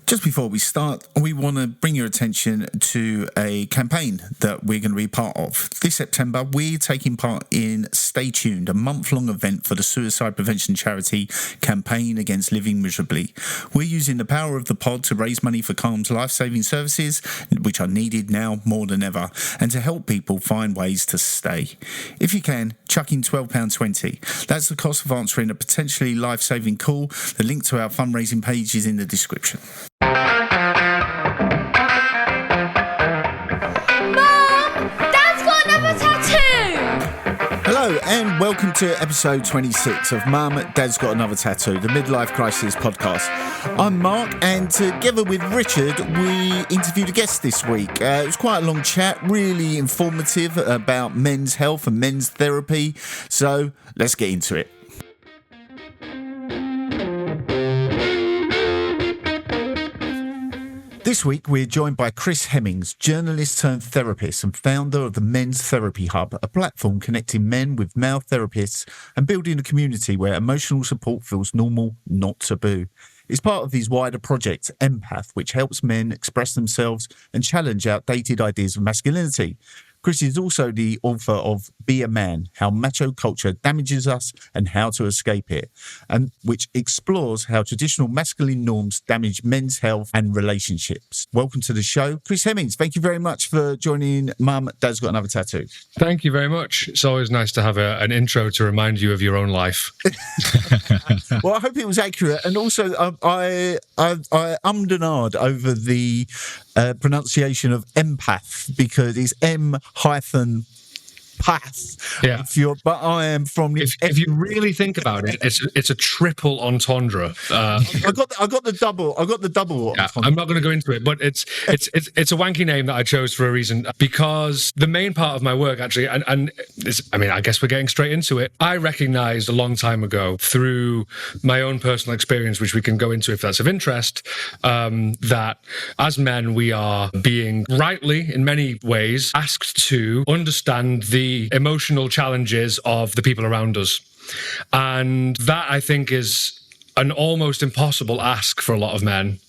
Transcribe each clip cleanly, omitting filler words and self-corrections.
Just before we start, we want to bring your attention to a campaign that we're going to be part of. This September, we're taking part in Stay Tuned, a month-long event for the suicide prevention charity Campaign Against Living Miserably. We're using the power of the pod to raise money for Calm's life-saving services, which are needed now more than ever, and to help people find ways to stay. If you can, chuck in £12.20. That's the cost of answering a potentially life-saving call. The link to our fundraising page is in the description. Hello and welcome to episode 26 of Mum, Dad's Got Another Tattoo, the Midlife Crisis podcast. I'm Mark, and together with Richard, we interviewed a guest this week. It was quite a long chat, really informative about men's health and men's therapy. So let's get into it. This week, we're joined by Chris Hemmings, journalist turned therapist and founder of the Men's Therapy Hub, a platform connecting men with male therapists and building a community where emotional support feels normal, not taboo. It's part of his wider project, Empath, which helps men express themselves and challenge outdated ideas of masculinity. Chris is also the author of Be a Man, How Macho Culture Damages Us and How to Escape It, and which explores how traditional masculine norms damage men's health and relationships. Welcome to the show, Chris Hemmings. Thank you very much for joining Mum, Dad's Got Another Tattoo. Thank you very much. It's always nice to have an intro to remind you of your own life. Well, I hope it was accurate. And also, I ummed and ahed over the pronunciation of empath because it's M-path. Yeah. But I am from the. If you really think about it, it's a triple entendre. I got the double. I got the double. Yeah, I'm not going to go into it, but it's a wanky name that I chose for a reason, because the main part of my work actually, and this, I mean, I guess we're getting straight into it. I recognized a long time ago through my own personal experience, which we can go into if that's of interest, that as men we are being rightly, in many ways, asked to understand the emotional challenges of the people around us. And that, I think, is an almost impossible ask for a lot of men,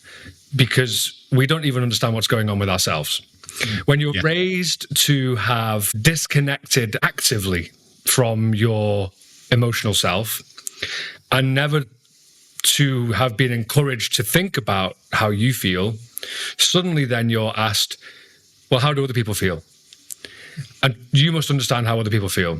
because we don't even understand what's going on with ourselves. When you're raised to have disconnected actively from your emotional self and never to have been encouraged to think about how you feel, suddenly then you're asked, well, how do other people feel? And you must understand how other people feel.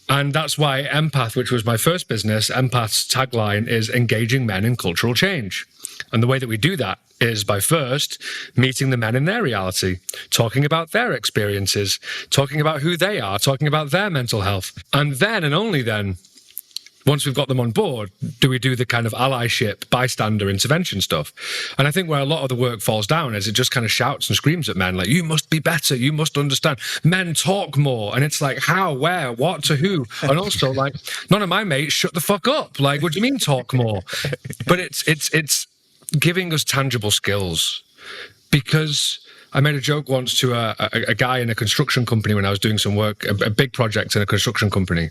And that's why Empath, which was my first business, Empath's tagline is engaging men in cultural change. And the way that we do that is by first meeting the men in their reality, talking about their experiences, talking about who they are, talking about their mental health. And then, and only then, once we've got them on board, do we do the kind of allyship, bystander intervention stuff. And I think where a lot of the work falls down is it just kind of shouts and screams at men like, you must be better, you must understand. Men talk more. And it's like, how, where, what, to who? And also like, none of my mates shut the fuck up. Like, what do you mean talk more? But it's giving us tangible skills. Because I made a joke once to a guy in a construction company when I was doing some work, a big project in a construction company.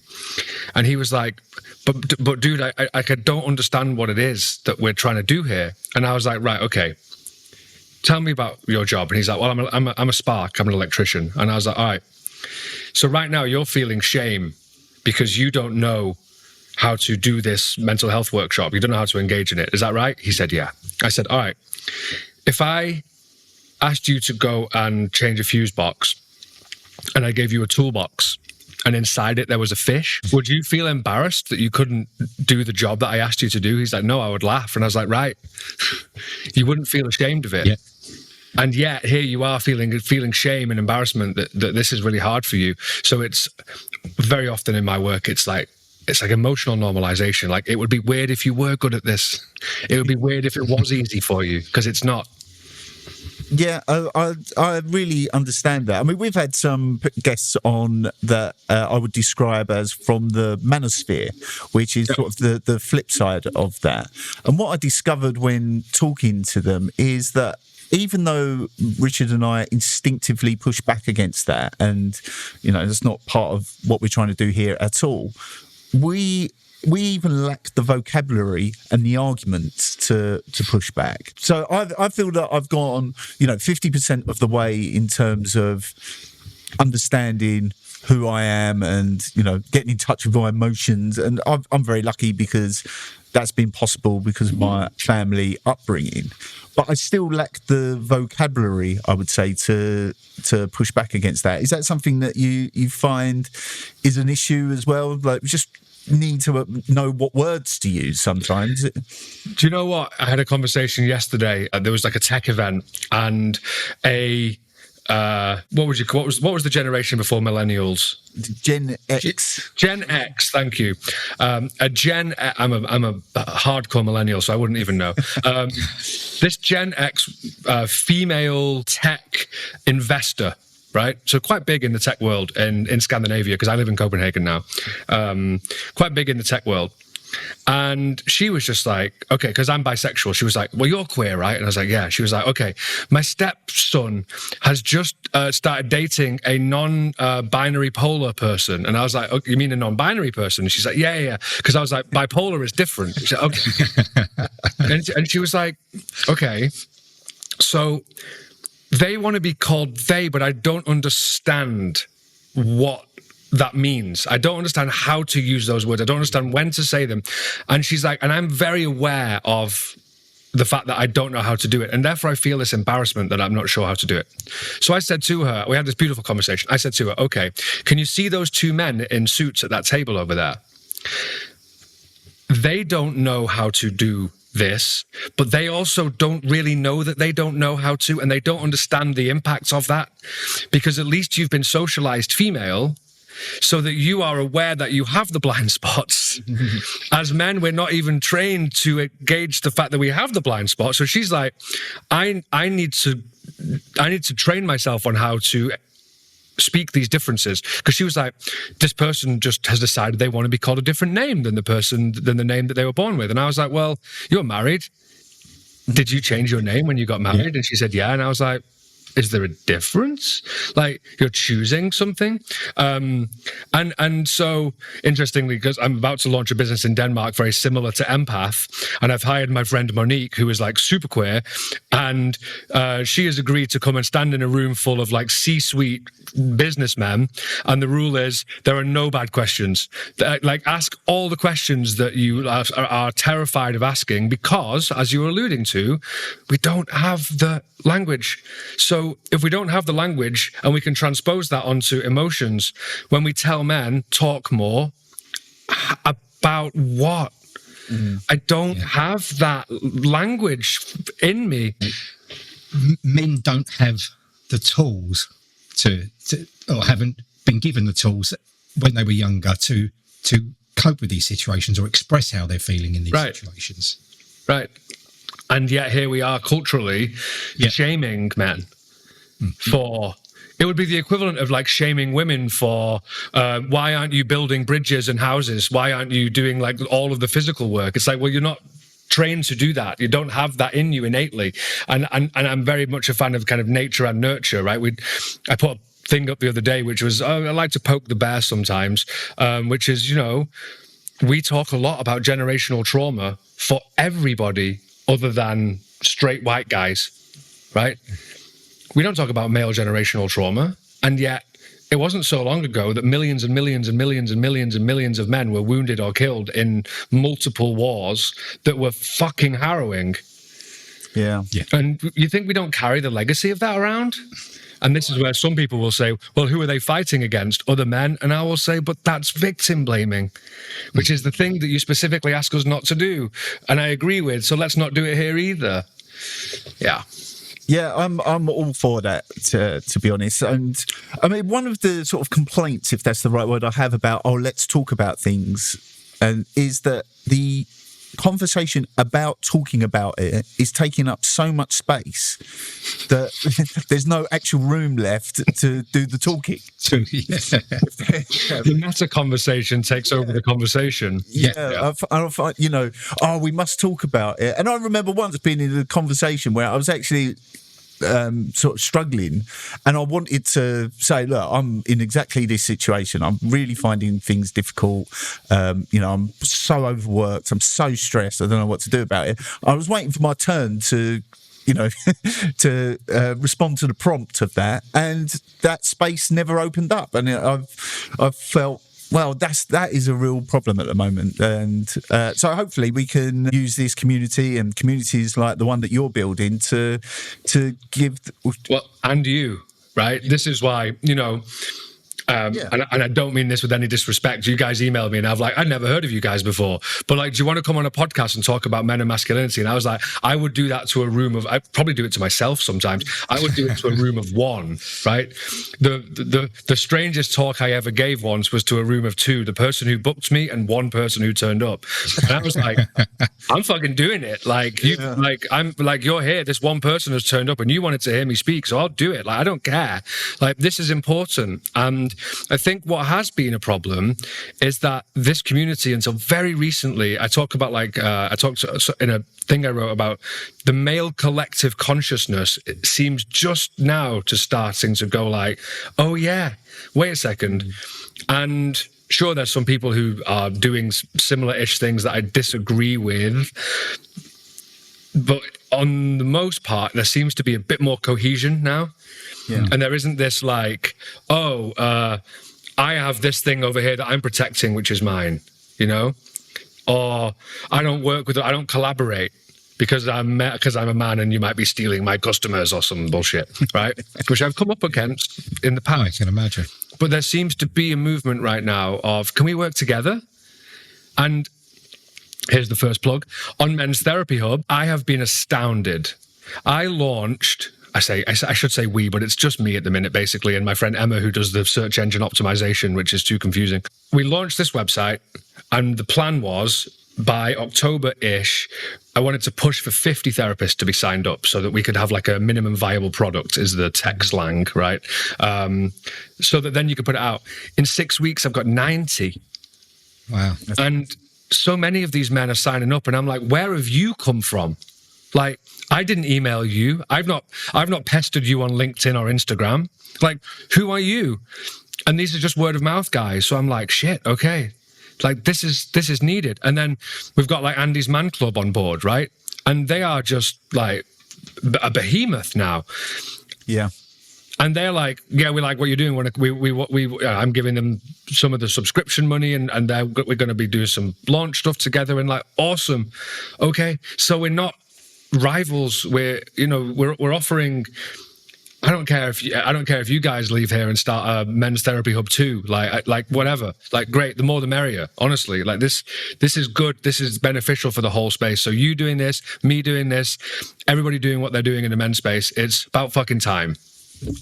And he was like, but dude, I don't understand what it is that we're trying to do here. And I was like, right, okay, tell me about your job. And he's like, well, I'm a spark, I'm an electrician. And I was like, all right, so right now you're feeling shame because you don't know how to do this mental health workshop. You don't know how to engage in it. Is that right? He said, yeah. I said, all right, if I asked you to go and change a fuse box and I gave you a toolbox and inside it there was a fish, would you feel embarrassed that you couldn't do the job that I asked you to do? He's like, no, I would laugh. And I was like, right, you wouldn't feel ashamed of it. Yeah. And yet here you are feeling shame and embarrassment that this is really hard for you. So it's very often in my work, it's like emotional normalization. Like, it would be weird if you were good at this. It would be weird if it was easy for you, because it's not. Yeah, I really understand that. I mean, we've had some guests on that I would describe as from the manosphere, which is sort of the flip side of that. And what I discovered when talking to them is that even though Richard and I instinctively push back against that, and, you know, that's not part of what we're trying to do here at all, we we even lack the vocabulary and the arguments to push back. So I feel that I've gone, 50% of the way in terms of understanding who I am and, getting in touch with my emotions. And I'm very lucky because that's been possible because of my family upbringing. But I still lack the vocabulary, I would say, to push back against that. Is that something that you find is an issue as well? Like, we just need to know what words to use sometimes. Do you know what? I had a conversation yesterday. There was like a tech event, and what was the generation before millennials? Gen X. Gen X, thank you. I'm a hardcore millennial, so I wouldn't even know. This Gen X female tech investor, right? So quite big in the tech world in Scandinavia, because I live in Copenhagen now. Quite big in the tech world. And she was just like, okay, because I'm bisexual. She was like, well, you're queer, right? And I was like, yeah. She was like, okay, my stepson has just started dating a non-binary polar person. And I was like, oh, you mean a non-binary person? And she's like, yeah. Because I was like, bipolar is different. She said, okay. and she was like, okay, so they want to be called they, but I don't understand what that means. I don't understand how to use those words. I don't understand when to say them. And she's like, and I'm very aware of the fact that I don't know how to do it. And therefore I feel this embarrassment that I'm not sure how to do it. So I said to her, we had this beautiful conversation. I said to her, okay, can you see those two men in suits at that table over there? They don't know how to do this, but they also don't really know that they don't know how to, and they don't understand the impacts of that, because at least you've been socialized female so that you are aware that you have the blind spots. As men, we're not even trained to gauge the fact that we have the blind spot. So she's like, I need to train myself on how to speak these differences, because she was like, this person just has decided they want to be called a different name than the name that they were born with. And I was like, well, you're married. Did you change your name when you got married? And she said, yeah. And I was like, is there a difference? Like, you're choosing something? And so, interestingly, because I'm about to launch a business in Denmark very similar to Empath, and I've hired my friend Monique, who is like super queer, and she has agreed to come and stand in a room full of like C-suite businessmen, and the rule is there are no bad questions. Like, ask all the questions that you are terrified of asking, because, as you were alluding to, we don't have the language. So if we don't have the language and we can transpose that onto emotions, when we tell men, talk more, about what? I don't have that language in me. Men don't have the tools to or haven't been given the tools when they were younger to cope with these situations or express how they're feeling in these situations. Right. And yet here we are culturally shaming men for... It would be the equivalent of like shaming women for why aren't you building bridges and houses? Why aren't you doing like all of the physical work? It's like, well, you're not trained to do that. You don't have that in you innately. And I'm very much a fan of kind of nature and nurture, right? I put a thing up the other day, which was, I like to poke the bear sometimes, which is, we talk a lot about generational trauma for everybody other than straight white guys, right? We don't talk about male generational trauma, and yet it wasn't so long ago that millions and millions and millions and millions and millions of men were wounded or killed in multiple wars that were fucking harrowing. Yeah. And you think we don't carry the legacy of that around? And this is where some people will say, well, who are they fighting against? Other men. And I will say, but that's victim blaming, which is the thing that you specifically ask us not to do. And I agree with, so let's not do it here either. Yeah. Yeah, I'm all for that, to be honest. And I mean, one of the sort of complaints, if that's the right word, I have about, let's talk about things, and is that the conversation about talking about it is taking up so much space that there's no actual room left to do the talking. The meta conversation takes over the conversation. I find, we must talk about it. And I remember once being in a conversation where I was actually sort of struggling, and I wanted to say, look, I'm in exactly this situation. I'm really finding things difficult. I'm so overworked. I'm so stressed. I don't know what to do about it. I was waiting for my turn to to respond to the prompt of that, and that space never opened up, and I've felt, well, that is a real problem at the moment, and so hopefully we can use this community and communities like the one that you're building to give. Well, and you, right? This is why, and I don't mean this with any disrespect. You guys emailed me and I've like, I'd never heard of you guys before, but like, do you want to come on a podcast and talk about men and masculinity? And I was like, I would do that to a room of, I'd probably do it to myself sometimes. I would do it to a room of one, right? The strangest talk I ever gave once was to a room of two, the person who booked me and one person who turned up. And I was like, I'm fucking doing it. Like I'm like, you're here. This one person has turned up and you wanted to hear me speak. So I'll do it. Like, I don't care. Like, this is important. And I think what has been a problem is that this community, until very recently, I talked in a thing I wrote about the male collective consciousness. It seems just now to starting to go like, oh yeah, wait a second. And sure, there's some people who are doing similar-ish things that I disagree with, but on the most part, there seems to be a bit more cohesion now. Yeah. And there isn't this like, I have this thing over here that I'm protecting, which is mine, or I don't collaborate because I'm a man and you might be stealing my customers or some bullshit, right? Which I've come up against in the past. I can imagine. But there seems to be a movement right now of, can we work together? And here's the first plug. On Men's Therapy Hub, I have been astounded. I launched... I should say we, but it's just me at the minute, basically, and my friend Emma, who does the search engine optimization, which is too confusing. We launched this website, and the plan was, by October-ish, I wanted to push for 50 therapists to be signed up so that we could have like a minimum viable product, is the tech slang, right? So that then you could put it out. In 6 weeks, I've got 90. Wow. And so many of these men are signing up, and I'm like, where have you come from? Like, I didn't email you. I've not pestered you on LinkedIn or Instagram. Like, who are you? And these are just word of mouth guys. So I'm like, shit, okay. Like, this is needed. And then we've got like Andy's Man Club on board, right? And they are just like a behemoth now. Yeah. And they're like, yeah, we like what you're doing. I'm giving them some of the subscription money, and we're going to be doing some launch stuff together. And like, awesome. Okay. So we're not rivals. We're offering. I don't care if you guys leave here and start a men's therapy hub too. Like whatever. Like, great. The more the merrier. Honestly, like this is good. This is beneficial for the whole space. So you doing this, me doing this, everybody doing what they're doing in the men's space. It's about fucking time.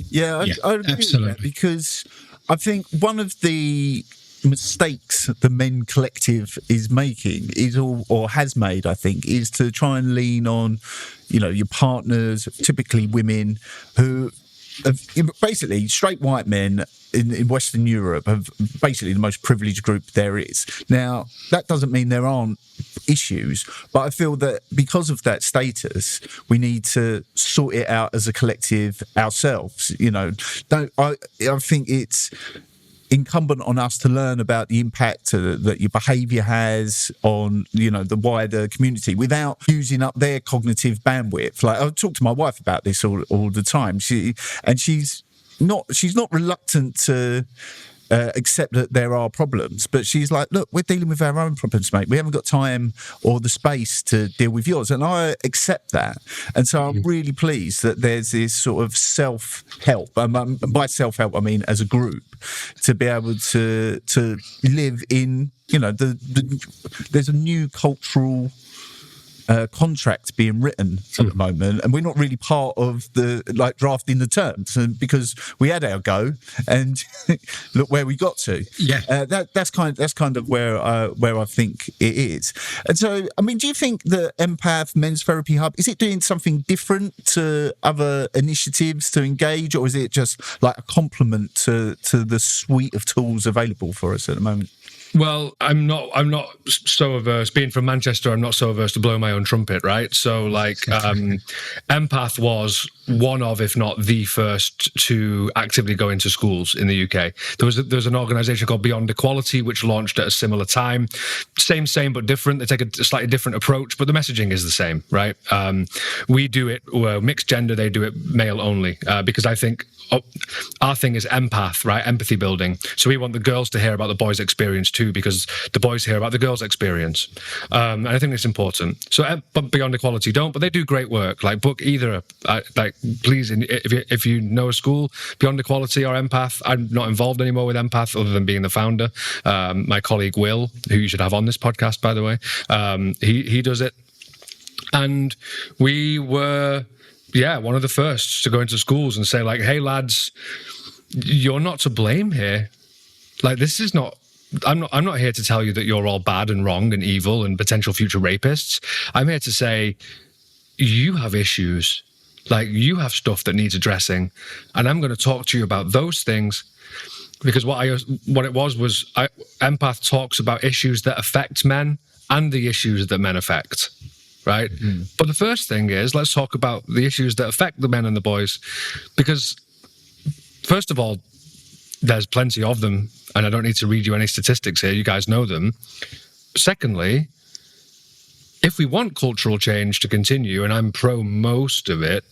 Yeah, I agree absolutely. with that, because I think one of the mistakes the men collective is making or has made, I think, is to try and lean on, your partners, typically women, who have, basically straight white men in Western Europe have basically the most privileged group there is. Now, that doesn't mean there aren't issues, but I feel that because of that status, we need to sort it out as a collective ourselves. I think it's incumbent on us to learn about the impact that your behaviour has on, the wider community without using up their cognitive bandwidth. Like, I talk to my wife about this all the time. She's not reluctant to accept that there are problems, but she's like, look, we're dealing with our own problems, mate. We haven't got time or the space to deal with yours. And I accept that. And so I'm really pleased that there's this sort of self-help. By self-help, I mean as a group, to be able to live in, there's a new cultural contract being written at the moment, and we're not really part of the drafting the terms, and because we had our go and look where we got to. Yeah, that's kind of where I think it is. And so, I mean, do you think the Empath Men's Therapy Hub, is it doing something different to other initiatives to engage, or is it just like a complement to the suite of tools available for us at the moment? Well, I'm not so averse. Being from Manchester, I'm not so averse to blow my own trumpet, right? So, like, Empath was one of, if not the first, to actively go into schools in the UK. There was an organisation called Beyond Equality, which launched at a similar time. Same, but different. They take a slightly different approach, but the messaging is the same, right? We do it mixed gender. They do it male only, because I think our thing is empath, right? Empathy building. So we want the girls to hear about the boys' experience too, because the boys hear about the girls' experience. And I think it's important. So, but Beyond Equality don't, but they do great work. Like, book either, please, if you know a school, Beyond Equality or Empath. I'm not involved anymore with Empath other than being the founder. My colleague Will, who you should have on this podcast, by the way, he does it. And we were... one of the first to go into schools and say, like, hey, lads, you're not to blame here. Like, this is not... I'm not here to tell you that you're all bad and wrong and evil and potential future rapists. I'm here to say, you have issues. Like, you have stuff that needs addressing. And I'm going to talk to you about those things. Because what it was Empath talks about issues that affect men and the issues that men affect. Right? But the first thing is, let's talk about the issues that affect the men and the boys. Because, first of all, there's plenty of them, and I don't need to read you any statistics here. You guys know them. Secondly, if we want cultural change to continue, and I'm pro most of it,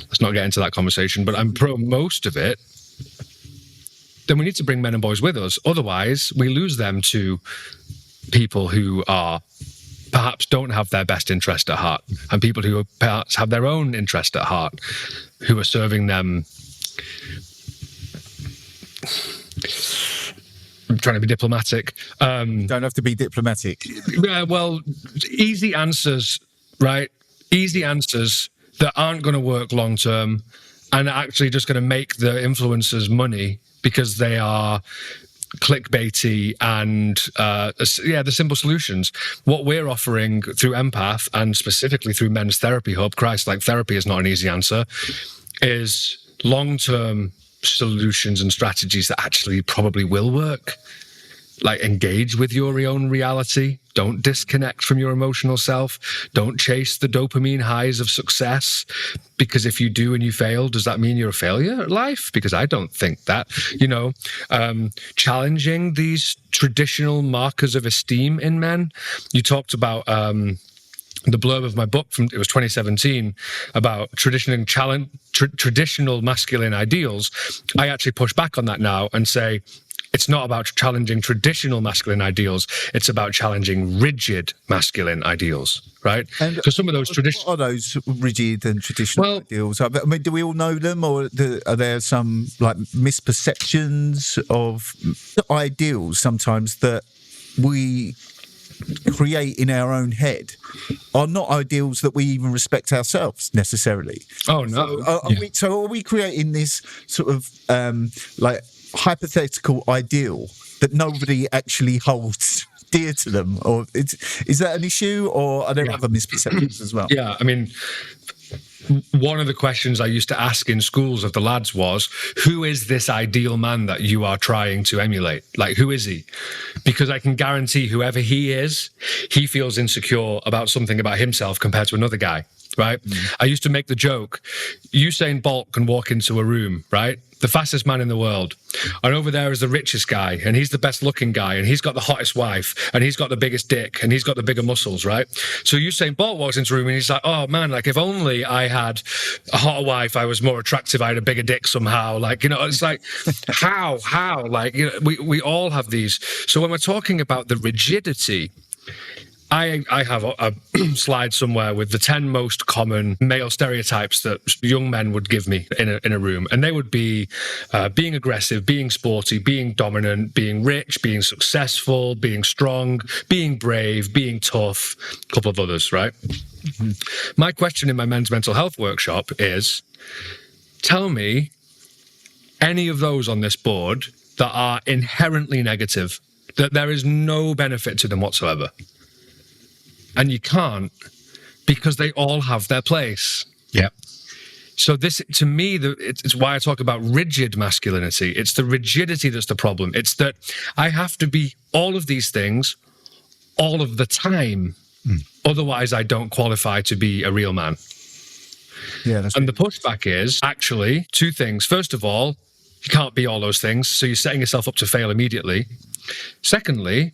let's not get into that conversation, but I'm pro most of it, then we need to bring men and boys with us. Otherwise, we lose them to people who are... perhaps don't have their best interest at heart, and people who perhaps have their own interest at heart, who are serving them. I'm trying to be diplomatic. Don't have to be diplomatic. Well, easy answers, right? Easy answers that aren't going to work long term and are actually just going to make the influencers money because they are clickbaity and the simple solutions. What we're offering through Empath and specifically through Men's Therapy Hub, Christ, like, therapy is not an easy answer, is long-term solutions and strategies that actually probably will work. Like, engage with your own reality. Don't disconnect from your emotional self. Don't chase the dopamine highs of success. Because if you do and you fail, does that mean you're a failure at life? Because I don't think that. Challenging these traditional markers of esteem in men. You talked about the blurb of my book it was 2017 about traditional masculine ideals. I actually push back on that now and say, it's not about challenging traditional masculine ideals. It's about challenging rigid masculine ideals, right? So some of those traditional... What are those rigid and traditional ideals? I mean, do we all know them, or are there some, like, misperceptions of ideals sometimes that we create in our own head are not ideals that we even respect ourselves necessarily? Oh, no. So are we creating this sort of, hypothetical ideal that nobody actually holds dear to them, or is that an issue, or are there other misperceptions as well? Yeah, I mean, one of the questions I used to ask in schools of the lads was, who is this ideal man that you are trying to emulate? Like, who is he? Because I can guarantee whoever he is, he feels insecure about something about himself compared to another guy, right? I used to make the joke, Usain Bolt can walk into a room, right? The fastest man in the world. And over there is the richest guy, and he's the best looking guy, and he's got the hottest wife, and he's got the biggest dick, and he's got the bigger muscles, right? So Usain Bolt walks into a room and he's like, oh man, like, if only I had a hotter wife, I was more attractive, I had a bigger dick somehow. Like, it's like, how? Like, we all have these. So when we're talking about the rigidity, I have a slide somewhere with the 10 most common male stereotypes that young men would give me in a room. And they would be being aggressive, being sporty, being dominant, being rich, being successful, being strong, being brave, being tough, a couple of others, right? Mm-hmm. My question in my men's mental health workshop is, tell me any of those on this board that are inherently negative, that there is no benefit to them whatsoever. And you can't, because they all have their place. Yeah. So this, to me, it's why I talk about rigid masculinity. It's the rigidity that's the problem. It's that I have to be all of these things all of the time. Otherwise, I don't qualify to be a real man. Yeah, and the pushback is actually two things. First of all, you can't be all those things, so you're setting yourself up to fail immediately. Secondly,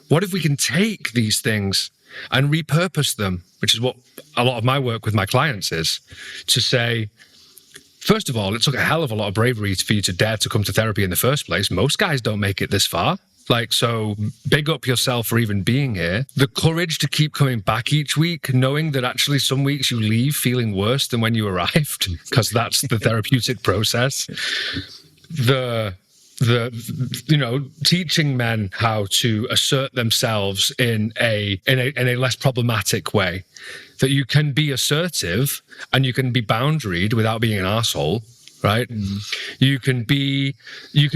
what if we can take these things and repurpose them, which is what a lot of my work with my clients is, to say, first of all, it took a hell of a lot of bravery for you to dare to come to therapy in the first place. Most guys don't make it this far. Like, so big up yourself for even being here. The courage to keep coming back each week, knowing that actually some weeks you leave feeling worse than when you arrived, because that's the therapeutic process. The teaching men how to assert themselves in a less problematic way, that you can be assertive and you can be boundaried without being an asshole. Right? You can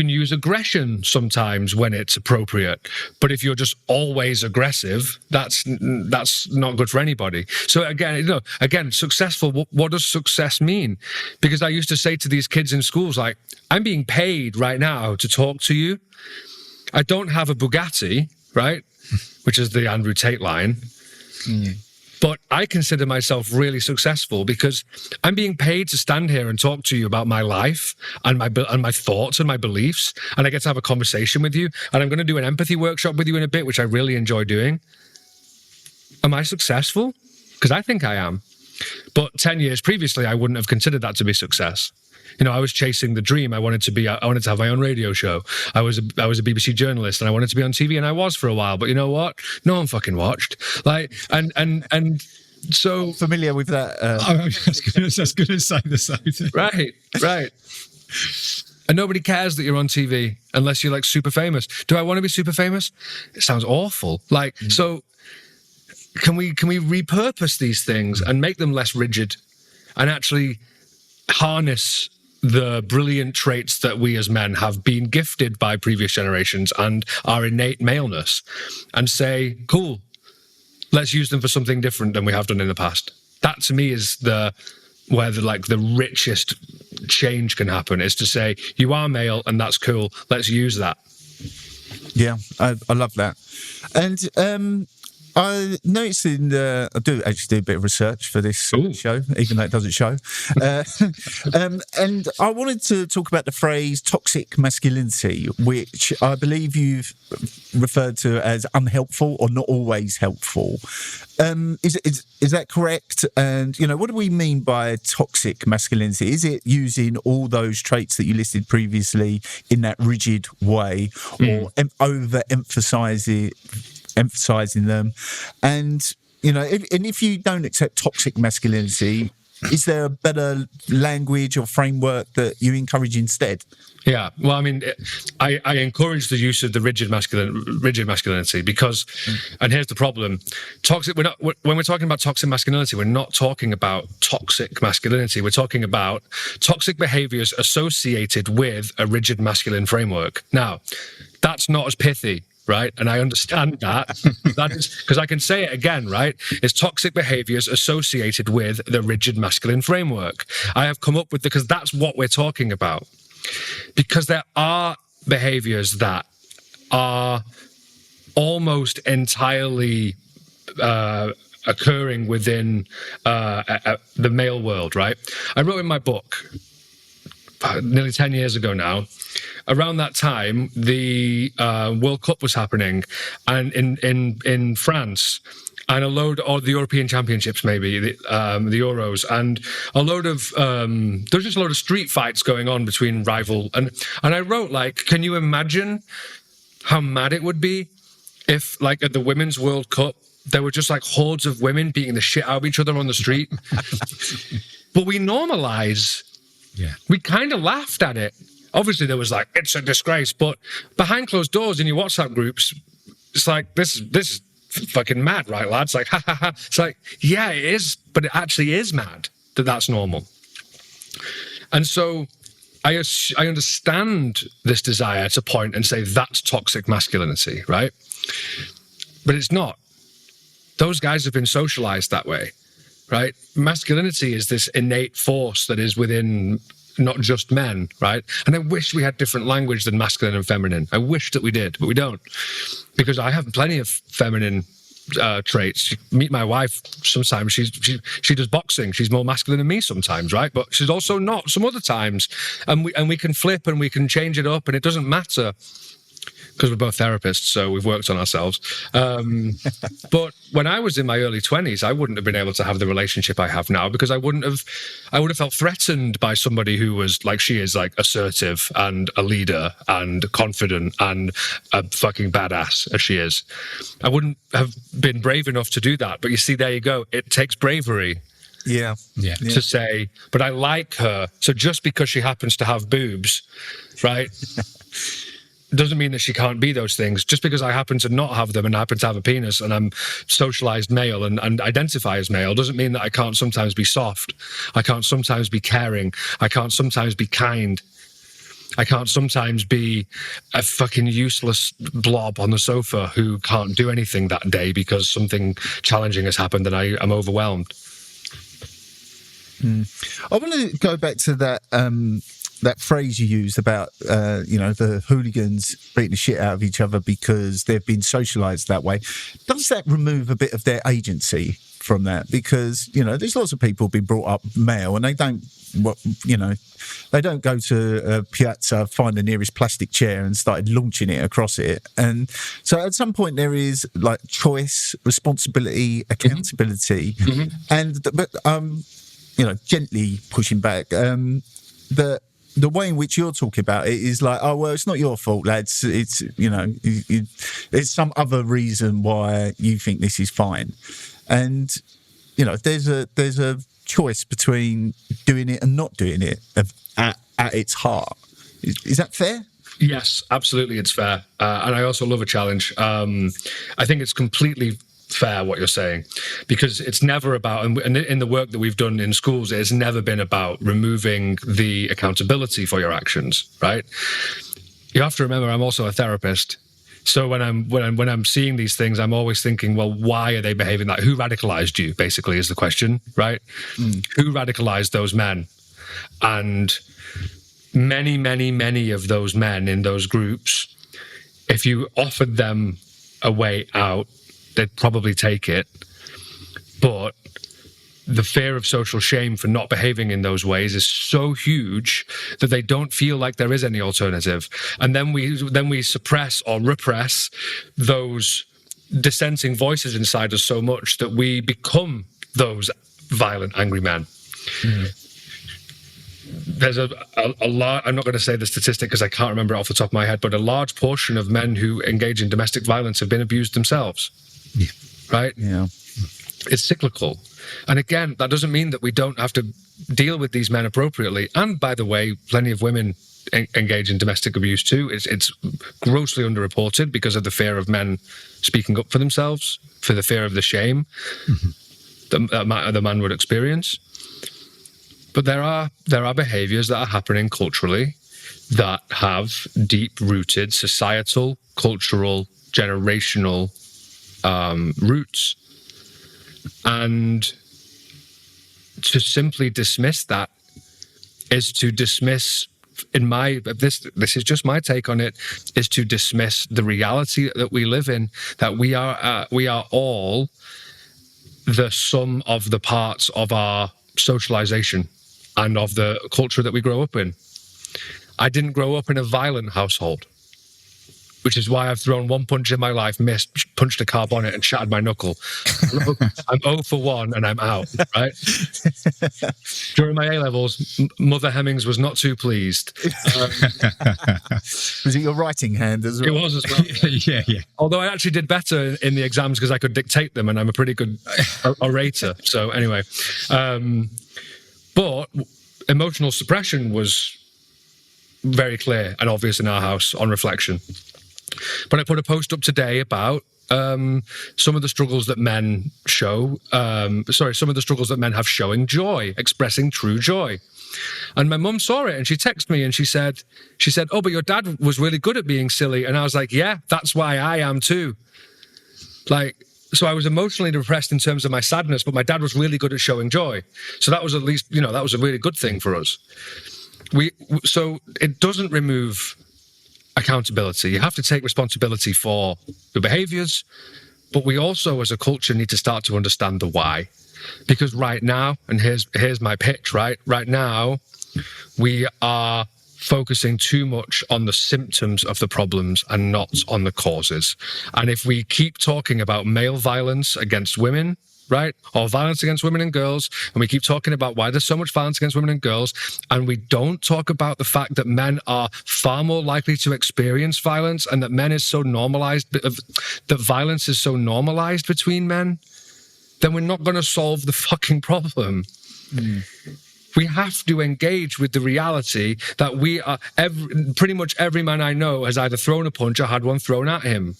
use aggression sometimes when it's appropriate. But if you're just always aggressive, that's not good for anybody. So again, successful, what does success mean? Because I used to say to these kids in schools, like, I'm being paid right now to talk to you. I don't have a Bugatti, right? Which is the Andrew Tate line. But I consider myself really successful because I'm being paid to stand here and talk to you about my life and my thoughts and my beliefs. And I get to have a conversation with you. And I'm going to do an empathy workshop with you in a bit, which I really enjoy doing. Am I successful? Because I think I am. But 10 years previously, I wouldn't have considered that to be success. I was chasing the dream. I wanted to have my own radio show. I was a BBC journalist and I wanted to be on TV, and I was for a while. But you know what? No one fucking watched. Like, and so familiar with that. I was going to say the same thing. Right. And nobody cares that you're on TV unless you're like super famous. Do I want to be super famous? It sounds awful. Like, so can we repurpose these things and make them less rigid and actually harness the brilliant traits that we as men have been gifted by previous generations and our innate maleness, and say, cool, let's use them for something different than we have done in the past. That to me is where the richest change can happen, is to say, you are male and that's cool, let's use that. Yeah, I love that. And I noticed I do actually do a bit of research for this show, even though it doesn't show. And I wanted to talk about the phrase toxic masculinity, which I believe you've referred to as unhelpful or not always helpful. Is that correct? And, what do we mean by toxic masculinity? Is it using all those traits that you listed previously in that rigid way, or emphasizing them? And if you don't accept toxic masculinity, is there a better language or framework that you encourage instead? Yeah, well, I mean, I encourage the use of the rigid masculinity because, and here's the problem: when we're talking about toxic masculinity, we're not talking about toxic masculinity. We're talking about toxic behaviors associated with a rigid masculine framework. Now, that's not as pithy. Right. And I understand that. That is because I can say it again, right? It's toxic behaviors associated with the rigid masculine framework. I have come up with because that's what we're talking about. Because there are behaviors that are almost entirely occurring within the male world, right? I wrote in my book nearly 10 years ago now. Around that time, the World Cup was happening, and in France, and or the European Championships, maybe the Euros, and there's just a load of street fights going on between rival, and I wrote, like, can you imagine how mad it would be if, like, at the Women's World Cup, there were just like hordes of women beating the shit out of each other on the street? But we normalize. Yeah, we kind of laughed at it. Obviously, there was like, it's a disgrace, but behind closed doors in your WhatsApp groups, it's like, this is fucking mad, right, lads? Like, ha, ha, ha. It's like, yeah, it is, but it actually is mad that that's normal. And so I understand this desire to point and say that's toxic masculinity, right? But it's not. Those guys have been socialized that way, right? Masculinity is this innate force that is within not just men, right? And I wish we had different language than masculine and feminine. I wish that we did, but we don't. Because I have plenty of feminine traits. Meet my wife sometimes. She does boxing. She's more masculine than me sometimes, right? But she's also not some other times. And we can flip and we can change it up, and it doesn't matter. Because we're both therapists, so we've worked on ourselves. But when I was in my early 20s, I wouldn't have been able to have the relationship I have now, because I would have felt threatened by somebody who was like she is, like assertive and a leader and confident and a fucking badass as she is. I wouldn't have been brave enough to do that. But you see, there you go. It takes bravery. Yeah. To say, but I like her. So just because she happens to have boobs, right? Doesn't mean that she can't be those things. Just because I happen to not have them and I happen to have a penis and I'm socialized male and identify as male doesn't mean that I can't sometimes be soft. I can't sometimes be caring. I can't sometimes be kind. I can't sometimes be a fucking useless blob on the sofa who can't do anything that day because something challenging has happened and I am overwhelmed. I want to go back to that phrase you used about, the hooligans beating the shit out of each other because they've been socialised that way. Does that remove a bit of their agency from that? Because, there's lots of people been brought up male and they don't go to a piazza, find the nearest plastic chair and started launching it across it. And so at some point there is like choice, responsibility, accountability, but gently pushing back, the way in which you're talking about it is like, oh, well, it's not your fault, lads. It's, there's some other reason why you think this is fine. And, there's a choice between doing it and not doing it at its heart. Is that fair? Yes, absolutely. It's fair. And I also love a challenge. I think it's completely fair what you're saying, because it's never about, and in the work that we've done in schools, it's never been about removing the accountability for your actions, right? You have to remember, I'm also a therapist. So when I'm seeing these things, I'm always thinking, well, why are they behaving that? Who radicalized you, basically, is the question, right? Who radicalized those men? And many, many, many of those men in those groups, if you offered them a way out, they'd probably take it. But the fear of social shame for not behaving in those ways is so huge that they don't feel like there is any alternative. And then we suppress or repress those dissenting voices inside us so much that we become those violent, angry men. There's a lot, I'm not going to say the statistic because I can't remember it off the top of my head, but a large portion of men who engage in domestic violence have been abused themselves. Yeah. Right? Yeah. It's cyclical. And again, that doesn't mean that we don't have to deal with these men appropriately. And by the way, plenty of women engage in domestic abuse too. It's grossly underreported because of the fear of men speaking up for themselves, for the fear of the shame that the man would experience. But there are behaviours that are happening culturally that have deep-rooted societal, cultural, generational roots. And to simply dismiss that is to dismiss, this is just my take on it, is to dismiss the reality that we live in, that we are all the sum of the parts of our socialization and of the culture that we grow up in. I didn't grow up in a violent household, which is why I've thrown one punch in my life, missed, punched a car bonnet and shattered my knuckle. I'm 0 for 1 and I'm out, right? During my A-levels, Mother Hemmings was not too pleased. Was it your writing hand as well? It was as well. Yeah. Although I actually did better in the exams because I could dictate them and I'm a pretty good orator. So anyway, but emotional suppression was very clear and obvious in our house on reflection. But I put a post up today about some of the struggles that men show, some of the struggles that men have showing joy, expressing true joy. And my mum saw it and she texted me and she said, oh, but your dad was really good at being silly. And I was like, yeah, that's why I am too. Like, So I was emotionally depressed in terms of my sadness, but my dad was really good at showing joy. So that was at least, that was a really good thing for us. So it doesn't remove accountability. You have to take responsibility for your behaviors, but we also as a culture need to start to understand the why. Because right now, and here's my pitch, right? Right now, we are focusing too much on the symptoms of the problems and not on the causes. And if we keep talking about male violence against women, right, or violence against women and girls, and we keep talking about why there's so much violence against women and girls, and we don't talk about the fact that men are far more likely to experience violence, and that men is so normalized, that violence is so normalized between men, then we're not going to solve the fucking problem. We have to engage with the reality that we are, pretty much every man I know has either thrown a punch or had one thrown at him.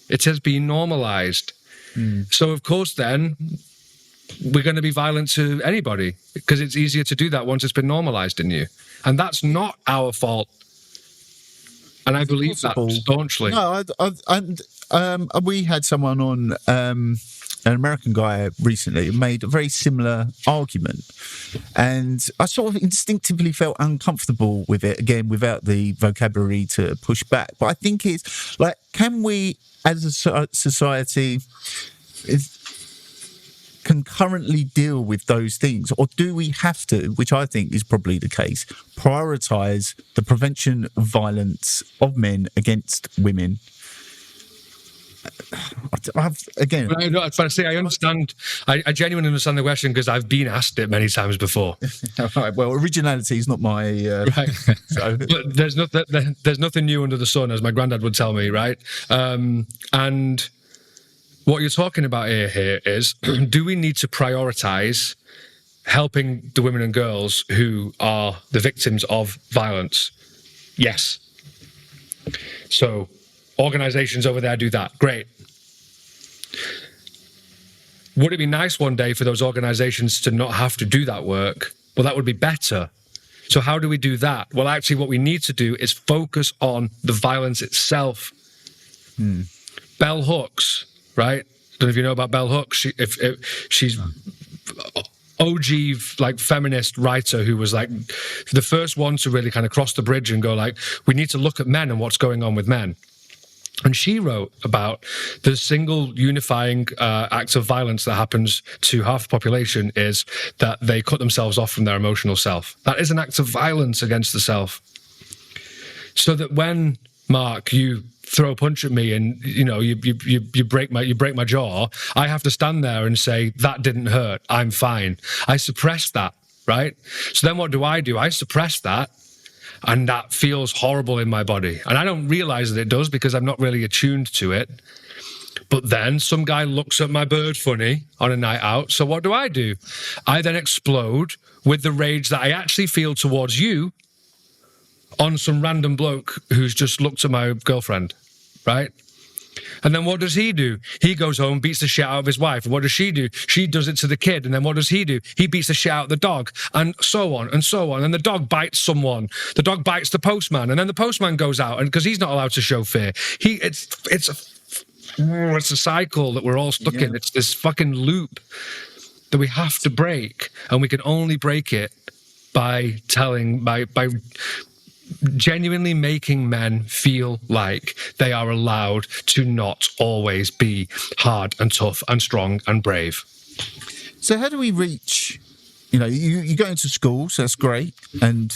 It has been normalized. So, of course, then, we're going to be violent to anybody because it's easier to do that once it's been normalized in you. And that's not our fault. And I believe that staunchly. No, we had someone on, an American guy recently, made a very similar argument. And I sort of instinctively felt uncomfortable with it, again, without the vocabulary to push back. But I think it's like, can we, as a society, concurrently deal with those things? Or do we have to, which I think is probably the case, prioritise the prevention of violence of men against women? I understand. I genuinely understand the question because I've been asked it many times before. Right, well, originality is not my right. So. But there's nothing new under the sun, as my granddad would tell me, right? And what you're talking about here is, do we need to prioritize helping the women and girls who are the victims of violence? Yes. So organizations over there do that. Great. Would it be nice one day for those organizations to not have to do that work? Well, that would be better. So how do we do that? Well, actually, what we need to do is focus on the violence itself. Bell Hooks, right? Don't know if you know about Bell Hooks. She's OG like feminist writer who was like the first one to really kind of cross the bridge and go like, we need to look at men and what's going on with men. And she wrote about the single unifying act of violence that happens to half the population is that they cut themselves off from their emotional self. That is an act of violence against the self. So that when, Mark, you throw a punch at me and you break my jaw, I have to stand there and say, that didn't hurt, I'm fine. I suppress that, right? So then what do? I suppress that. And that feels horrible in my body. And I don't realize that it does because I'm not really attuned to it. But then some guy looks at my bird funny on a night out. So what do? I then explode with the rage that I actually feel towards you on some random bloke who's just looked at my girlfriend, right? And then what does he do? He goes home, beats the shit out of his wife. And what does she do? She does it to the kid. And then what does he do? He beats the shit out of the dog, and so on and so on. And the dog bites someone. The dog bites the postman. And then the postman goes out, and because he's not allowed to show fear. It's a cycle that we're all stuck in. It's this fucking loop that we have to break. And we can only break it by genuinely making men feel like they are allowed to not always be hard and tough and strong and brave. So how do we reach, you go into schools, that's great. And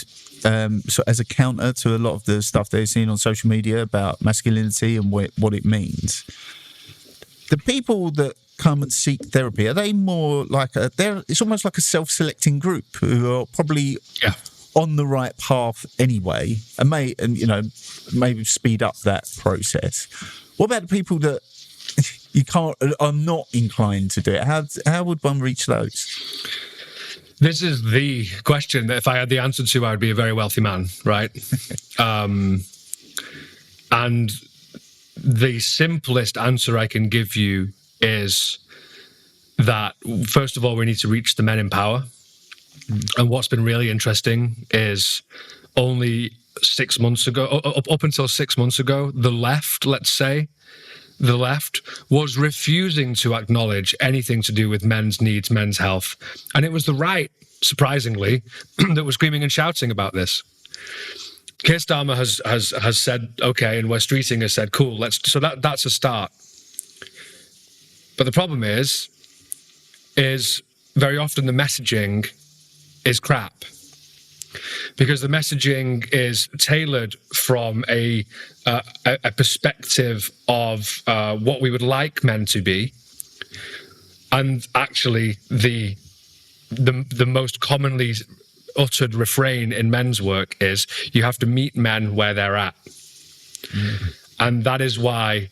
so as a counter to a lot of the stuff they're seeing on social media about masculinity and what it means, the people that come and seek therapy, are they more like it's almost like a self-selecting group who are probably on the right path anyway, and maybe speed up that process? What about the people that are not inclined to do it? How would one reach those? This is the question that if I had the answer to, I would be a very wealthy man, right? And the simplest answer I can give you is that, first of all, we need to reach the men in power. And what's been really interesting is only 6 months ago, up until 6 months ago, the left, let's say, the left, was refusing to acknowledge anything to do with men's needs, men's health. And it was the right, surprisingly, that was screaming and shouting about this. Keir Starmer has said, okay, and West Streeting has said, cool, so that's a start. But the problem is very often the messaging is crap. Because the messaging is tailored from a perspective of what we would like men to be, and actually the most commonly uttered refrain in men's work is you have to meet men where they're at. And that is why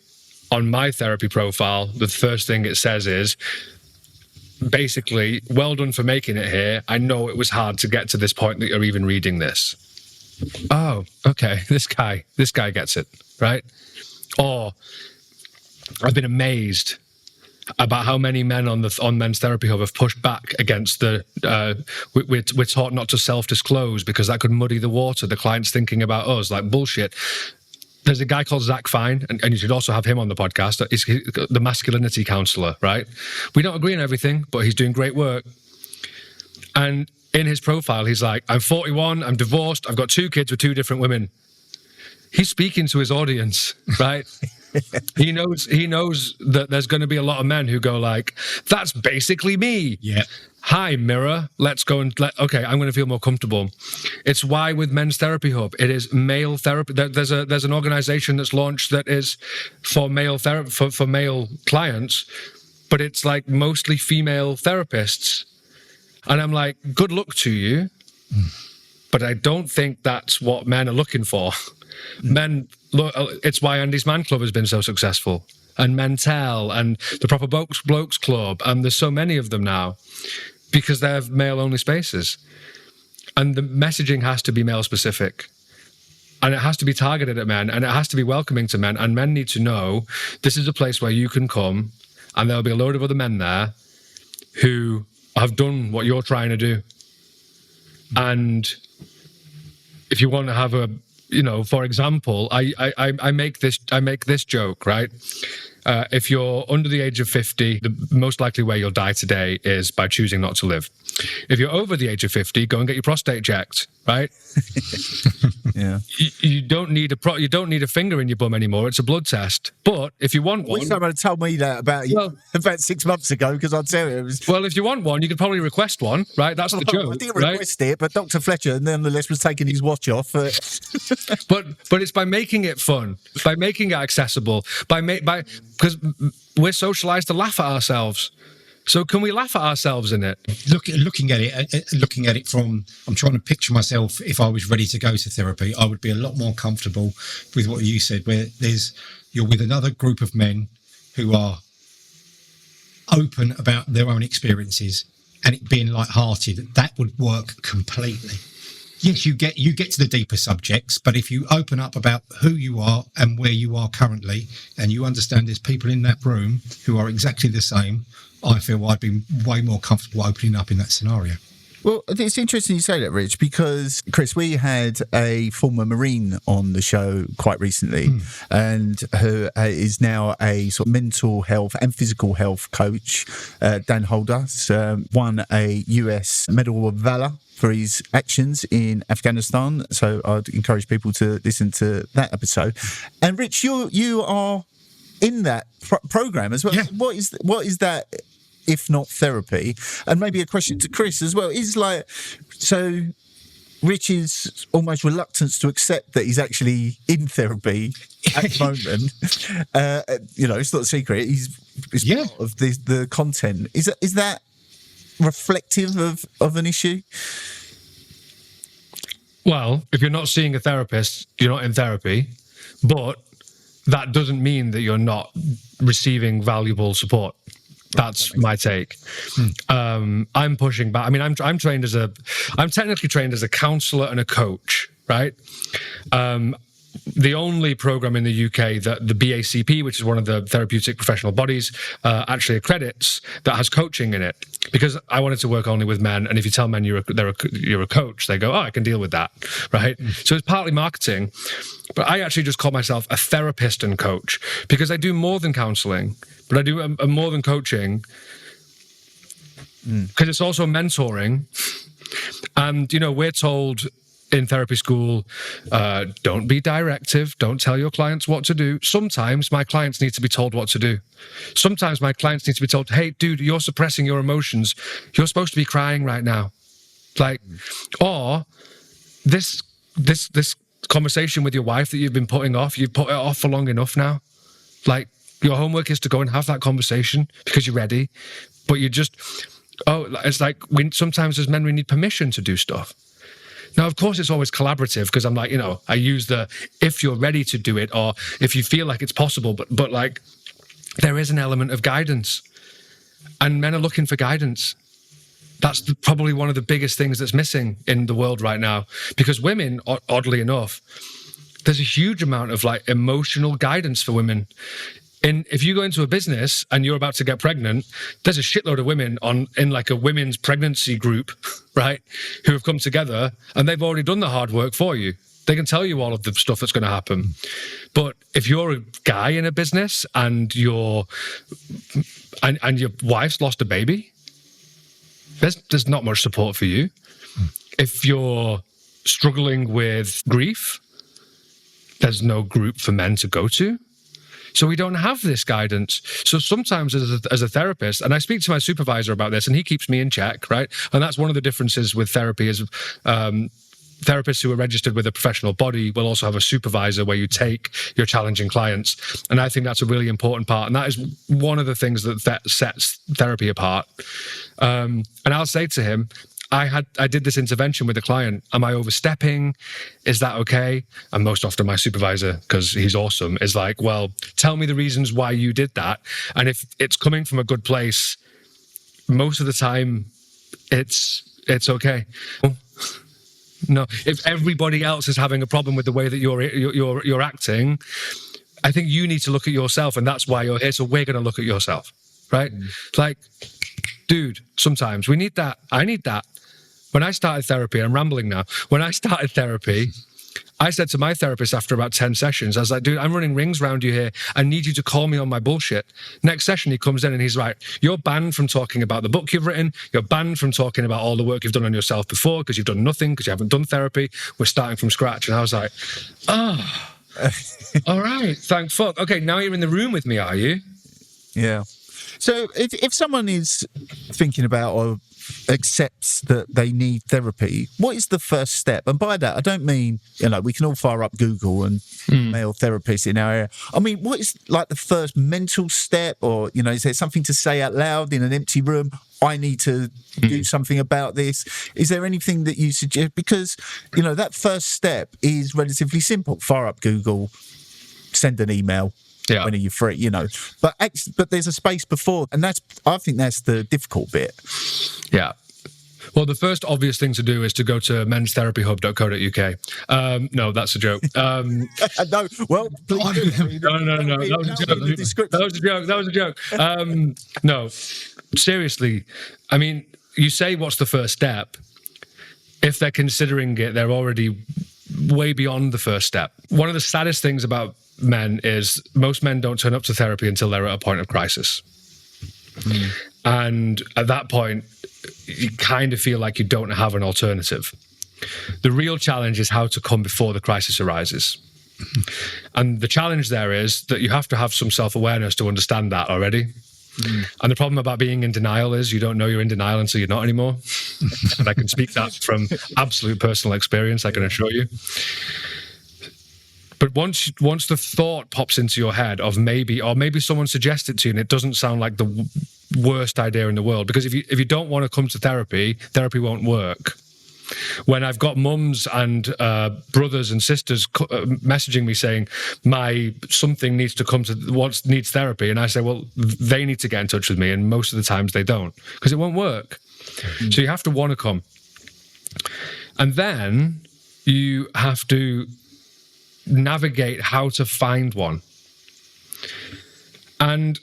on my therapy profile, the first thing it says is, basically, well done for making it here. I know it was hard to get to this point that you're even reading this. Oh, okay. This guy gets it, right? Or I've been amazed about how many men on Men's Therapy Hub have pushed back against we're taught not to self-disclose because that could muddy the water. The client's thinking about us, like bullshit. There's a guy called Zach Fine, and you should also have him on the podcast. He's the masculinity counselor, right? We don't agree on everything, but he's doing great work. And in his profile, he's like, I'm 41, I'm divorced, I've got 2 kids with 2 different women. He's speaking to his audience, right? He knows that there's going to be a lot of men who go like, that's basically me. Yeah. Hi, mirror. Let's go okay, I'm going to feel more comfortable. It's why with Men's Therapy Hub, it is male therapy. There's an organization that's launched that is for male therapy, for male clients, but it's like mostly female therapists. And I'm like, good luck to you. But I don't think that's what men are looking for. Men, look, it's why Andy's Man Club has been so successful, and Mentel, and the Proper Blokes Club, and there's so many of them now, because they're male-only spaces. And the messaging has to be male-specific, and it has to be targeted at men, and it has to be welcoming to men, and men need to know this is a place where you can come, and there'll be a load of other men there who have done what you're trying to do. And if you want to have a, for example, I make this joke, right? If you're under the age of 50, the most likely way you'll die today is by choosing not to live. If you're over the age of 50, go and get your prostate checked, right? Yeah. You don't need a finger in your bum anymore. It's a blood test. But if you want one, someone told me that about 6 months ago, because I'd tell you it was. Well, if you want one, you could probably request one, right? That's the joke. I didn't request it, but Dr. Fletcher nonetheless was taking his watch off. But it's by making it fun, by making it accessible, because we're socialized to laugh at ourselves. So can we laugh at ourselves in it? Looking at it from, I'm trying to picture myself if I was ready to go to therapy, I would be a lot more comfortable with what you said, where you're with another group of men who are open about their own experiences, and it being light-hearted, that would work completely. Yes, you get to the deeper subjects, but if you open up about who you are and where you are currently, and you understand there's people in that room who are exactly the same, I feel I'd be way more comfortable opening up in that scenario. Well, it's interesting you say that, Rich, because, Chris, we had a former Marine on the show quite recently, and who is now a sort of mental health and physical health coach. Dan Holder won a US Medal of Valor for his actions in Afghanistan. So I'd encourage people to listen to that episode. And, Rich, you are in that program as well. Yeah. What is that, if not therapy? And maybe a question to Chris as well. Is so Rich is almost reluctant to accept that he's actually in therapy at the moment. It's not a secret. It's part of the content. Is that reflective of an issue? Well, if you're not seeing a therapist, you're not in therapy. But that doesn't mean that you're not receiving valuable support. That's my take. I'm pushing back. I mean, I'm technically trained as a counselor and a coach, right? the only program in the UK that the BACP, which is one of the therapeutic professional bodies, actually accredits that has coaching in it. Because I wanted to work only with men, and if you tell men you're a coach, they go, "Oh, I can deal with that," right? So it's partly marketing, but I actually just call myself a therapist and coach because I do more than counselling, but I do a more than coaching because it's also mentoring. And we're told in therapy school, don't be directive, don't tell your clients what to do. Sometimes my clients need to be told what to do. Sometimes my clients need to be told, "Hey, dude, you're suppressing your emotions. You're supposed to be crying right now." Or this conversation with your wife that you've been putting off, you've put it off for long enough now. Your homework is to go and have that conversation because you're ready, but you just, it's like sometimes as men, we need permission to do stuff. Now, of course, it's always collaborative because I'm like, I use the if you're ready to do it or if you feel like it's possible, but there is an element of guidance and men are looking for guidance. That's probably one of the biggest things that's missing in the world right now because women, oddly enough, there's a huge amount of emotional guidance for women. If you go into a business and you're about to get pregnant, there's a shitload of women in a women's pregnancy group, right, who have come together and they've already done the hard work for you. They can tell you all of the stuff that's going to happen. But if you're a guy in a business and your wife's lost a baby, there's not much support for you. If you're struggling with grief, there's no group for men to go to. So we don't have this guidance. So sometimes as a therapist, and I speak to my supervisor about this and he keeps me in check, right? And that's one of the differences with therapy is therapists who are registered with a professional body will also have a supervisor where you take your challenging clients. And I think that's a really important part. And that is one of the things that sets therapy apart. And I'll say to him, I did this intervention with a client. Am I overstepping? Is that okay? And most often my supervisor, because he's awesome, is like, "Well, tell me the reasons why you did that. And if it's coming from a good place, most of the time it's okay." No, if everybody else is having a problem with the way that you're acting, I think you need to look at yourself, and that's why you're here. So we're going to look at yourself, right? Dude, sometimes we need that. I need that. When I started therapy, I'm rambling now. When I started therapy, I said to my therapist after about 10 sessions, I was like, "Dude, I'm running rings around you here. I need you to call me on my bullshit." Next session, he comes in and he's like, "You're banned from talking about the book you've written. You're banned from talking about all the work you've done on yourself before because you've done nothing, because you haven't done therapy. We're starting from scratch." And I was like, "Oh, all right, thank fuck. Okay, now you're in the room with me, are you?" Yeah. So if someone is thinking about or accepts that they need therapy, what is the first step? And by that, I don't mean, we can all fire up Google and male therapists in our area. I mean, what is the first mental step or, is there something to say out loud in an empty room? I need to do something about this. Is there anything that you suggest? Because, that first step is relatively simple. Fire up Google, send an email. Yeah. When are you free? But there's a space before, and I think that's the difficult bit. Yeah. Well, the first obvious thing to do is to go to menstherapyhub.co.uk. No, that's a joke. No, well, please do. No. That was a joke. No, seriously. I mean, you say, what's the first step? If they're considering it, they're already way beyond the first step. One of the saddest things about men is most men don't turn up to therapy until they're at a point of crisis. And at that point, you kind of feel like you don't have an alternative. The real challenge is how to come before the crisis arises. And the challenge there is that you have to have some self-awareness to understand that already. And the problem about being in denial is you don't know you're in denial until you're not anymore. And I can speak that from absolute personal experience, I can assure you. But once the thought pops into your head of maybe someone suggests it to you and it doesn't sound like the worst idea in the world, because if you don't want to come to therapy won't work. When I've got mums and brothers and sisters messaging me saying something needs to come to needs therapy, and I say, well, they need to get in touch with me, and most of the times they don't, because it won't work. So you have to want to come, and then you have to navigate how to find one. And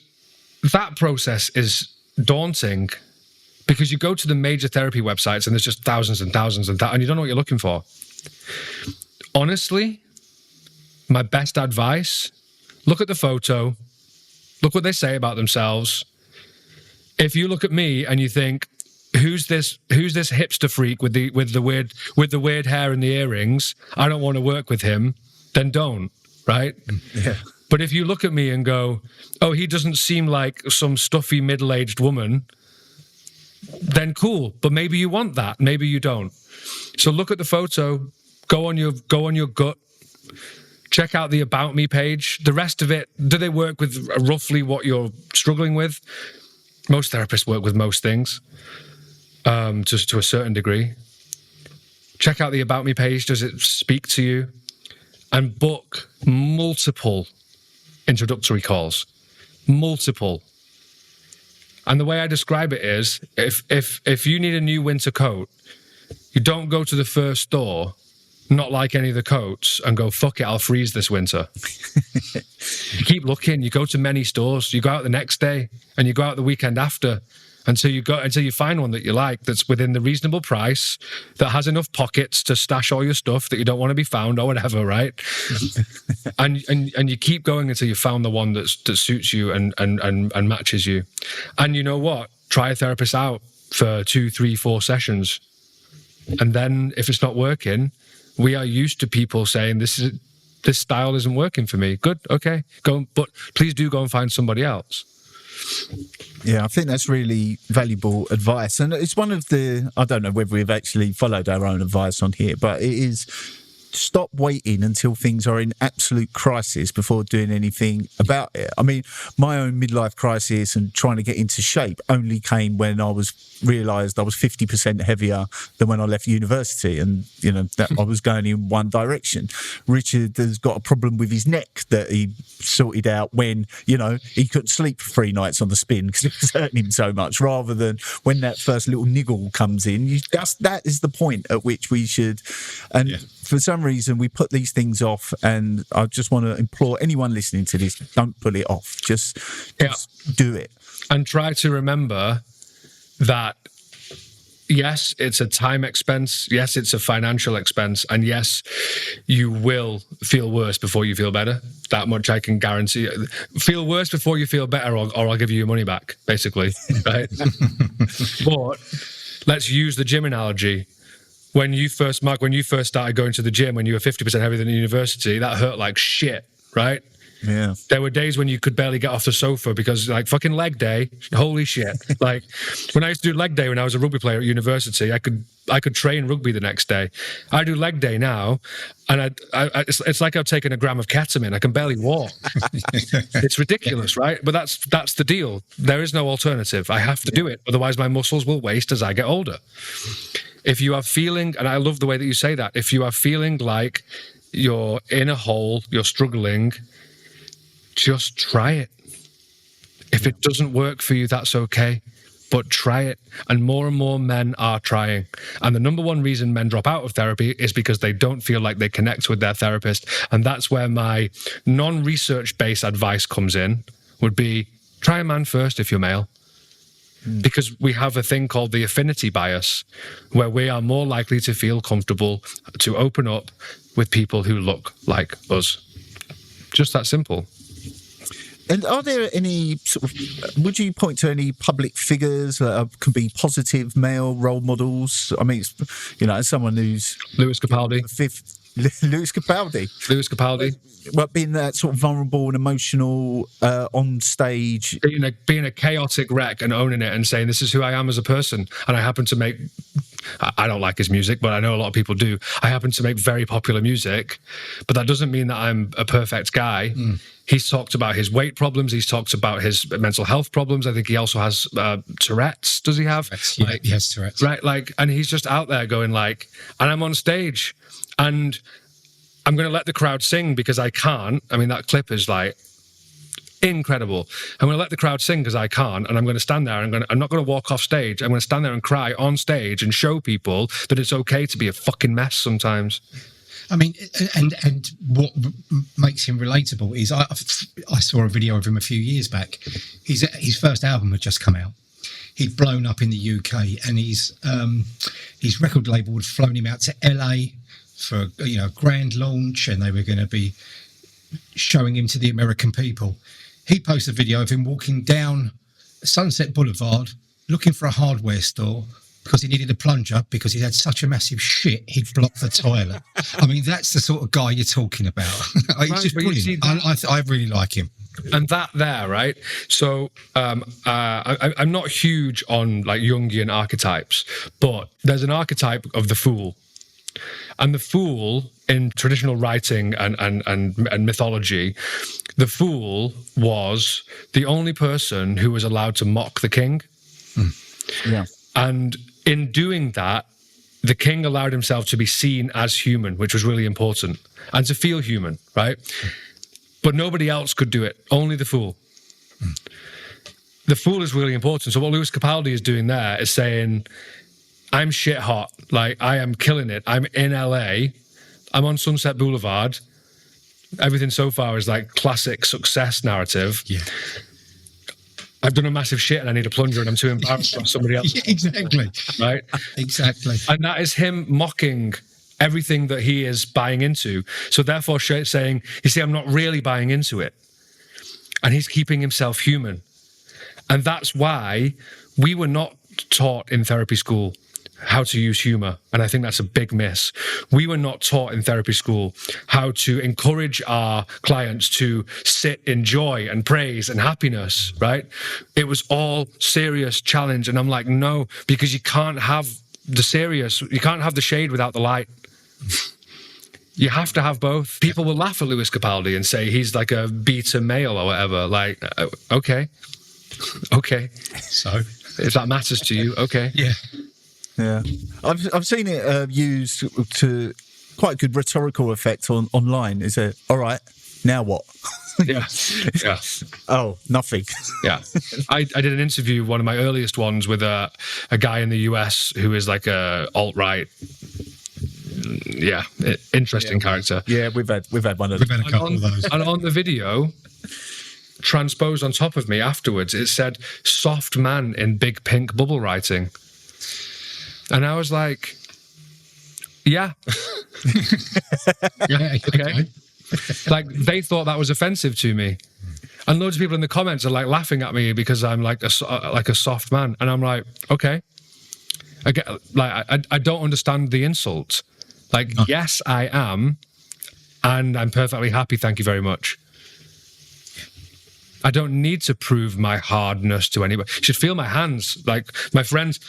that process is daunting because you go to the major therapy websites and there's just thousands and thousands and you don't know what you're looking for. Honestly, my best advice, look at the photo, look what they say about themselves. If you look at me and you think, who's this hipster freak with the weird hair and the earrings, I don't want to work with him, then don't, right? Yeah. But if you look at me and go, oh, he doesn't seem like some stuffy middle-aged woman, then cool. But maybe you want that. Maybe you don't. So look at the photo, go on your gut, check out the About Me page. The rest of it, do they work with roughly what you're struggling with? Most therapists work with most things, just to a certain degree. Check out the About Me page. Does it speak to you? And book multiple introductory calls. Multiple. And the way I describe it is, if you need a new winter coat, you don't go to the first store, not like any of the coats, and go, fuck it, I'll freeze this winter. You keep looking. You go to many stores. You go out the next day, and you go out the weekend after, until you find one that you like, that's within the reasonable price, that has enough pockets to stash all your stuff that you don't want to be found or whatever, right? and you keep going until you found the one that suits you and matches you. And you know what? Try a therapist out for 2, 3, 4 sessions. And then if it's not working, we are used to people saying, this style isn't working for me. Good, okay, but please do go and find somebody else. Yeah, I think that's really valuable advice. And it's one of I don't know whether we've actually followed our own advice on here, but it is, stop waiting until things are in absolute crisis before doing anything about it. I mean, my own midlife crisis and trying to get into shape only came when I realised I was 50% heavier than when I left university, and that I was going in one direction. Richard has got a problem with his neck that he sorted out when he couldn't sleep for 3 nights on the spin because it was hurting him so much, rather than when that first little niggle comes in. That is the point at which we should, and for some reason we put these things off, and I just want to implore anyone listening to this, don't put it off, just do it. And try to remember that, yes, it's a time expense, yes, it's a financial expense, and yes, you will feel worse before you feel better. That much I can guarantee. Feel worse before you feel better, or I'll give you your money back, basically, right? But let's use the gym analogy. When you first started going to the gym, when you were 50% heavier than university, that hurt like shit, right? Yeah. There were days when you could barely get off the sofa because, like, fucking leg day, holy shit. Like, when I used to do leg day when I was a rugby player at university, I could train rugby the next day. I do leg day now, and it's like I've taken a gram of ketamine. I can barely walk. It's ridiculous, right? But that's the deal. There is no alternative. I have to do it. Otherwise, my muscles will waste as I get older. If you are feeling, and I love the way that you say that, if you are feeling like you're in a hole, you're struggling, just try it. If it doesn't work for you, that's okay, but try it. And more men are trying. And the number one reason men drop out of therapy is because they don't feel like they connect with their therapist. And that's where my non-research-based advice comes in, would be try a man first if you're male. Because we have a thing called the affinity bias, where we are more likely to feel comfortable to open up with people who look like us. Just that simple. And are there any would you point to any public figures that can be positive male role models? I mean, as someone who's Lewis Capaldi. Lewis Capaldi. Well, being that sort of vulnerable and emotional on stage. Being a chaotic wreck and owning it and saying, this is who I am as a person. And I happen to make, I don't like his music, but I know a lot of people do. I happen to make very popular music, but that doesn't mean that I'm a perfect guy. He's talked about his weight problems. He's talked about his mental health problems. I think he also has Tourette's. Does he have? Yeah, he has Tourette's. Right, and he's just out there going and I'm on stage and I'm going to let the crowd sing because I can't. I mean, that clip is incredible. I'm going to let the crowd sing because I can't, and I'm going to stand there. I'm not going to walk off stage. I'm going to stand there and cry on stage and show people that it's okay to be a fucking mess sometimes. I mean, and what makes him relatable is I saw a video of him a few years back. His first album had just come out. He'd blown up in the UK, and his record label had flown him out to LA for a grand launch, and they were going to be showing him to the American people. He posted a video of him walking down Sunset Boulevard looking for a hardware store because he needed a plunger because he had such a massive shit he'd blocked the toilet. I mean, that's the sort of guy you're talking about. He's just brilliant. I really like him. And that there, right? So I'm not huge on like Jungian archetypes, but there's an archetype of the fool. And the fool in traditional writing and mythology, the fool was the only person who was allowed to mock the king. Yeah. And in doing that, the king allowed himself to be seen as human, which was really important, and to feel human, right? But nobody else could do it, only the fool. The fool is really important. So what Lewis Capaldi is doing there is saying, I'm shit hot, like I am killing it. I'm in LA, I'm on Sunset Boulevard. Everything so far is like classic success narrative. Yeah. I've done a massive shit and I need a plunger and I'm too embarrassed for somebody else. Yeah, exactly. Right? Exactly. And that is him mocking everything that he is buying into. So therefore saying, you see, I'm not really buying into it. And he's keeping himself human. And that's why we were not taught in therapy school how to use humor. And I think that's a big miss. We were not taught in therapy school how to encourage our clients to sit in joy and praise and happiness, right? It was all serious challenge. And I'm like, no, because you can't have the serious, you can't have the shade without the light. You have to have both. People will laugh at Lewis Capaldi and say he's like a beta male or whatever. Like, okay. So if that matters to you, okay. yeah. Yeah, I've seen it used to quite good rhetorical effect online. Is it all right? Now what? Yeah. Oh, nothing. Yeah. I did an interview, one of my earliest ones, with a guy in the US who is like a alt-right. Yeah, interesting character. Yeah, we've had one of We've them. had a couple of those. And on the video, transposed on top of me afterwards, it said "soft man" in big pink bubble writing. And I was like, yeah. Yeah, Okay. Like, they thought that was offensive to me. And loads of people in the comments are like laughing at me because I'm like a soft man. And I'm like, okay. I don't understand the insult. Like, yes, I am. And I'm perfectly happy. Thank you very much. I don't need to prove my hardness to anybody. You should feel my hands. Like my friends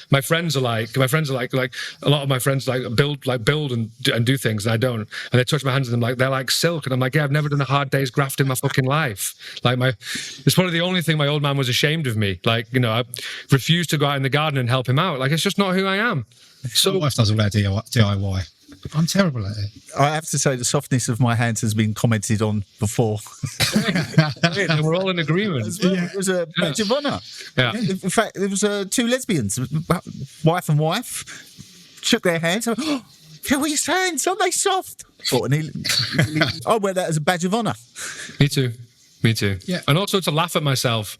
are like a lot of my friends build and do things, and I don't. And they touch my hands and they're like silk, and I'm like, yeah, I've never done a hard day's graft in my fucking life. Like it's probably the only thing my old man was ashamed of me. Like, I refused to go out in the garden and help him out. Like, it's just not who I am. So my wife does all that DIY. I'm terrible at it. I have to say the softness of my hands has been commented on before. And we're all in agreement. It was a badge of honour. Yeah. In fact, there was two lesbians, wife and wife, shook their hands. Oh, feel his hands, aren't they soft? I wear that as a badge of honour. Me too. Yeah. And also to laugh at myself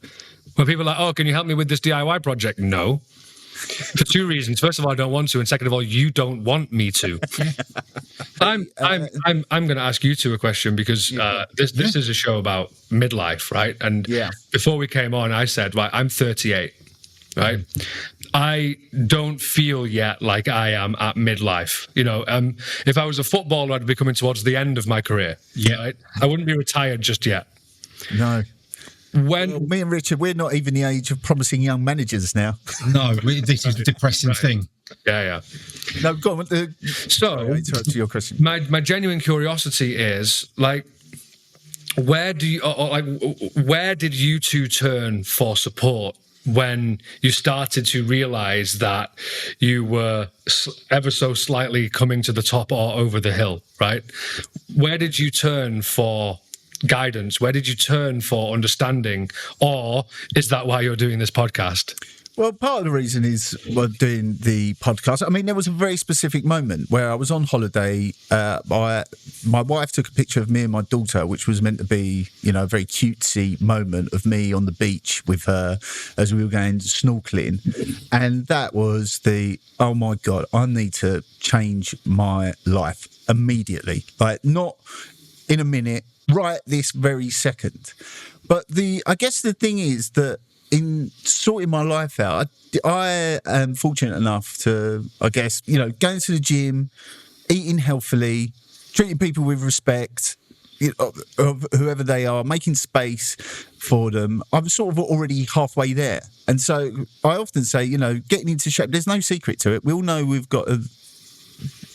when people are like, oh, can you help me with this DIY project? No. For two reasons. First of all, I don't want to, and second of all, you don't want me to. I'm going to ask you two a question because this is a show about midlife, right? And before we came on, I said, right, I'm 38, right? I don't feel yet like I am at midlife. If I was a footballer, I'd be coming towards the end of my career. Yeah, right? I wouldn't be retired just yet. No. When me and Richard, we're not even the age of promising young managers now. No, this is a depressing thing. Yeah. No, go on. So, to your question. My genuine curiosity is like, where did you two turn for support when you started to realize that you were ever so slightly coming to the top or over the hill, right? Where did you turn for guidance? Where did you turn for understanding? Or is that why you're doing this podcast? Well, part of the reason is doing the podcast. I mean, there was a very specific moment where I was on holiday. My wife took a picture of me and my daughter, which was meant to be, a very cutesy moment of me on the beach with her as we were going snorkeling. And that was oh my God, I need to change my life immediately. Like, not in a minute, right this very second. But I guess the thing is that in sorting my life out, I am fortunate enough to, I guess, going to the gym, eating healthily, treating people with respect, of whoever they are, making space for them. I'm sort of already halfway there. And so I often say, getting into shape, there's no secret to it. We all know we've got to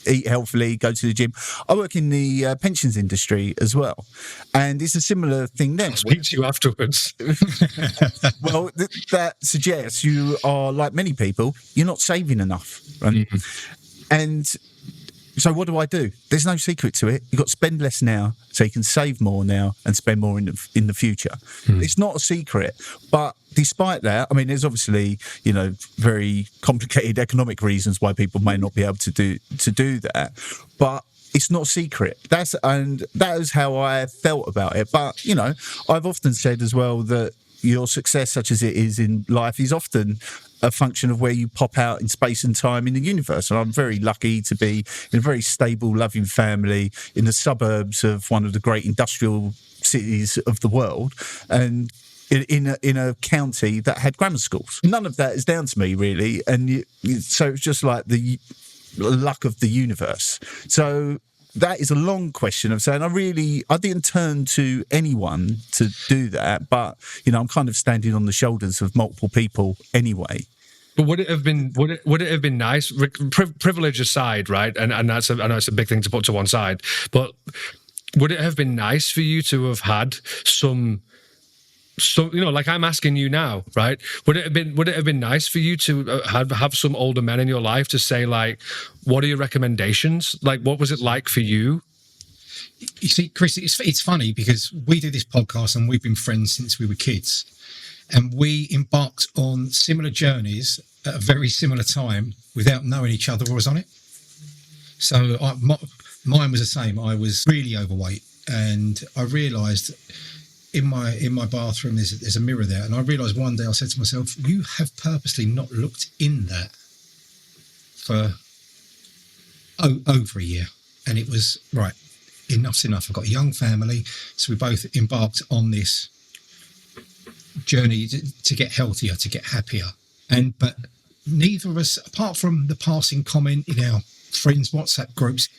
eat healthily, go to the gym. I work in the pensions industry as well, and it's a similar thing there. I'll speak to you afterwards. Well, that suggests you are, like many people, you're not saving enough, right? Mm-hmm. And so what do? There's no secret to it. You've got to spend less now so you can save more now and spend more in the future. It's not a secret. But despite that, I mean, there's obviously, very complicated economic reasons why people may not be able to do that. But it's not a secret. That is how I felt about it. But, I've often said as well that your success, such as it is in life, is often a function of where you pop out in space and time in the universe. And I'm very lucky to be in a very stable, loving family in the suburbs of one of the great industrial cities of the world, and in a county that had grammar schools. None of that is down to me, really. And so it's just like the luck of the universe. So that is a long question of saying I didn't turn to anyone to do that, but I'm kind of standing on the shoulders of multiple people anyway. But would it have been nice, privilege aside, right? And I know it's a big thing to put to one side, but would it have been nice for you to have had some, like I'm asking you now, right? Would it have been nice for you to have some older men in your life to say, like, what are your recommendations? Like, what was it like for you? You see, Chris, it's funny because we do this podcast and we've been friends since we were kids, and we embarked on similar journeys at a very similar time without knowing each other or was on it. So mine was the same. I was really overweight, and I realised in my bathroom there's a mirror there, and I realised one day I said to myself, you have purposely not looked in that for over a year. And it was, right, enough's enough. I've got a young family, so we both embarked on this journey to get healthier, to get happier. But neither of us, apart from the passing comment in our friends' WhatsApp groups,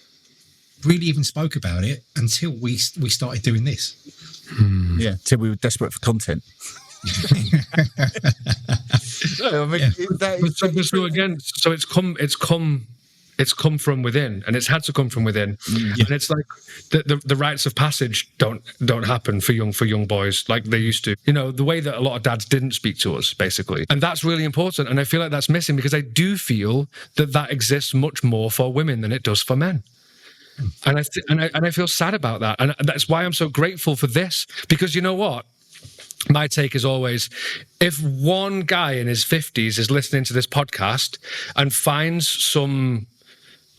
really even spoke about it until we started doing this. Yeah, till we were desperate for content. So it's come from within, and it's had to come from within. And it's like the rites of passage don't happen for young boys like they used to. The way that a lot of dads didn't speak to us, basically, and that's really important. And I feel like that's missing, because I do feel that exists much more for women than it does for men. And I feel sad about that, and that's why I'm so grateful for this, because you know what? My take is always, if one guy in his 50s is listening to this podcast and finds some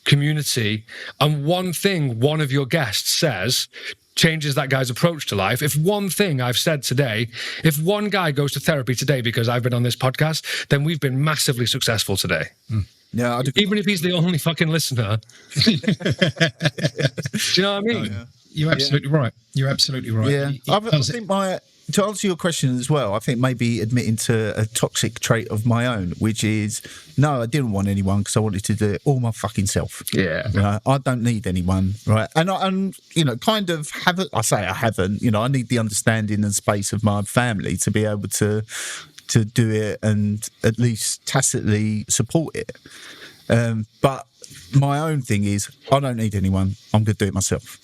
community, and one thing one of your guests says changes that guy's approach to life, if one thing I've said today, if one guy goes to therapy today because I've been on this podcast, then we've been massively successful today. Yeah, even if he's the only fucking listener. Do you know what I mean? Yeah. You're absolutely right. You're absolutely right. Yeah, I think to answer your question as well, I think maybe admitting to a toxic trait of my own, which is, no, I didn't want anyone because I wanted to do it all my fucking self. Yeah. I don't need anyone, right? And kind of haven't. I say I haven't. I need the understanding and space of my family to be able to do it and at least tacitly support it. But my own thing is, I don't need anyone. I'm going to do it myself.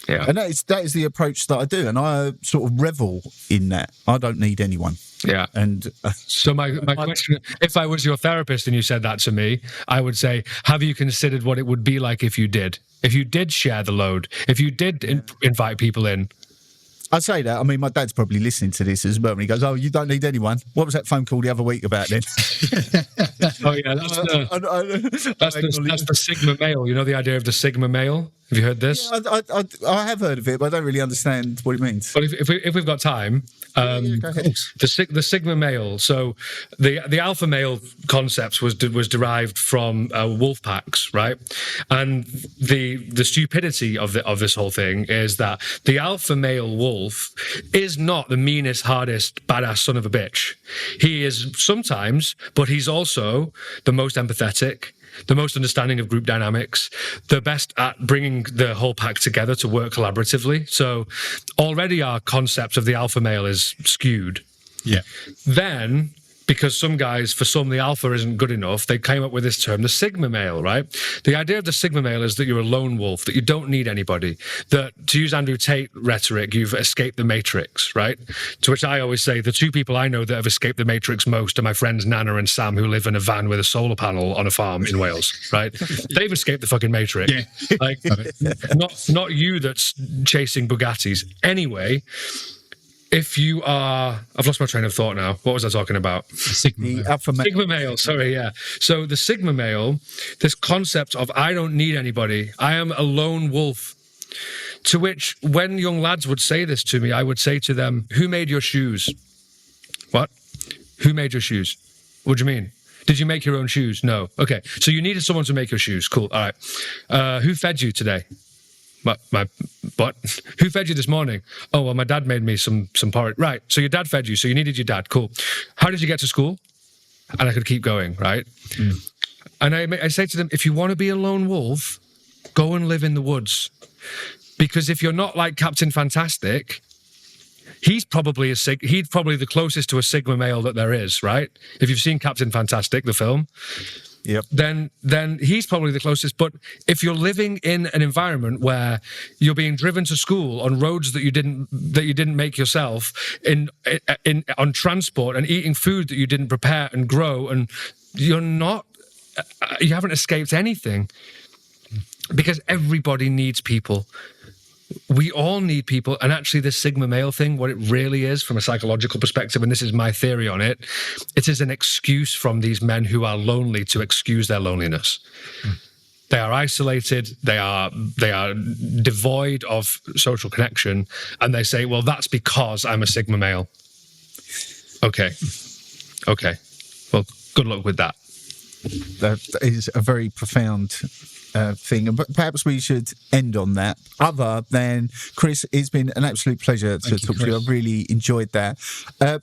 Yeah. And that is the approach that I do, and I sort of revel in that. I don't need anyone. Yeah. And so my question, if I was your therapist and you said that to me, I would say, have you considered what it would be like if you did share the load, if you did invite people in? I say that. I mean, my dad's probably listening to this as well, and he goes, "Oh, you don't need anyone." What was that phone call the other week about then? Oh yeah, that's the Sigma male. You know the idea of the Sigma male? Have you heard this? Yeah, I have heard of it, but I don't really understand what it means. But if we've got time, Go ahead. the Sigma male. So the alpha male concept was derived from wolf packs, right? And the stupidity of this whole thing is that the alpha male wolf is not the meanest, hardest, badass son of a bitch. He is sometimes, but he's also the most empathetic, the most understanding of group dynamics, the best at bringing the whole pack together to work collaboratively. So already our concept of the alpha male is skewed. Yeah. Then, because for some, the alpha isn't good enough, they came up with this term, the Sigma male, right? The idea of the Sigma male is that you're a lone wolf, that you don't need anybody, that, to use Andrew Tate rhetoric, you've escaped the matrix, right? To which I always say, the two people I know that have escaped the matrix most are my friends Nana and Sam, who live in a van with a solar panel on a farm in Wales, right? They've escaped the fucking matrix. Yeah. Like, not you that's chasing Bugattis. Anyway, if you are... I've lost my train of thought now. What was I talking about? Sigma male, sorry, yeah. So the Sigma male, this concept of I don't need anybody, I am a lone wolf, to which when young lads would say this to me, I would say to them, who made your shoes? What? Who made your shoes? What do you mean? Did you make your own shoes? No. Okay, so you needed someone to make your shoes. Cool, all right. Who fed you today? My what? Who fed you this morning? Oh, well, my dad made me some porridge. Right, so your dad fed you, so you needed your dad. Cool. How did you get to school? And I could keep going, right? Mm. And I say to them, if you want to be a lone wolf, go and live in the woods. Because if you're not like Captain Fantastic, he's probably the closest to a Sigma male that there is, right? If you've seen Captain Fantastic, the film, yep. Then he's probably the closest. But if you're living in an environment where you're being driven to school on roads that you didn't make yourself, on transport, and eating food that you didn't prepare and grow, and you haven't escaped anything, because everybody needs people. We all need people. And actually this Sigma male thing, what it really is from a psychological perspective, and this is my theory on it, it is an excuse from these men who are lonely to excuse their loneliness. Mm. They are isolated, they are devoid of social connection, and they say, well, that's because I'm a Sigma male. Okay. Well, good luck with that. That is a very profound thing, but perhaps we should end on that. Other than Chris, it's been an absolute pleasure to talk to you. I've really enjoyed that.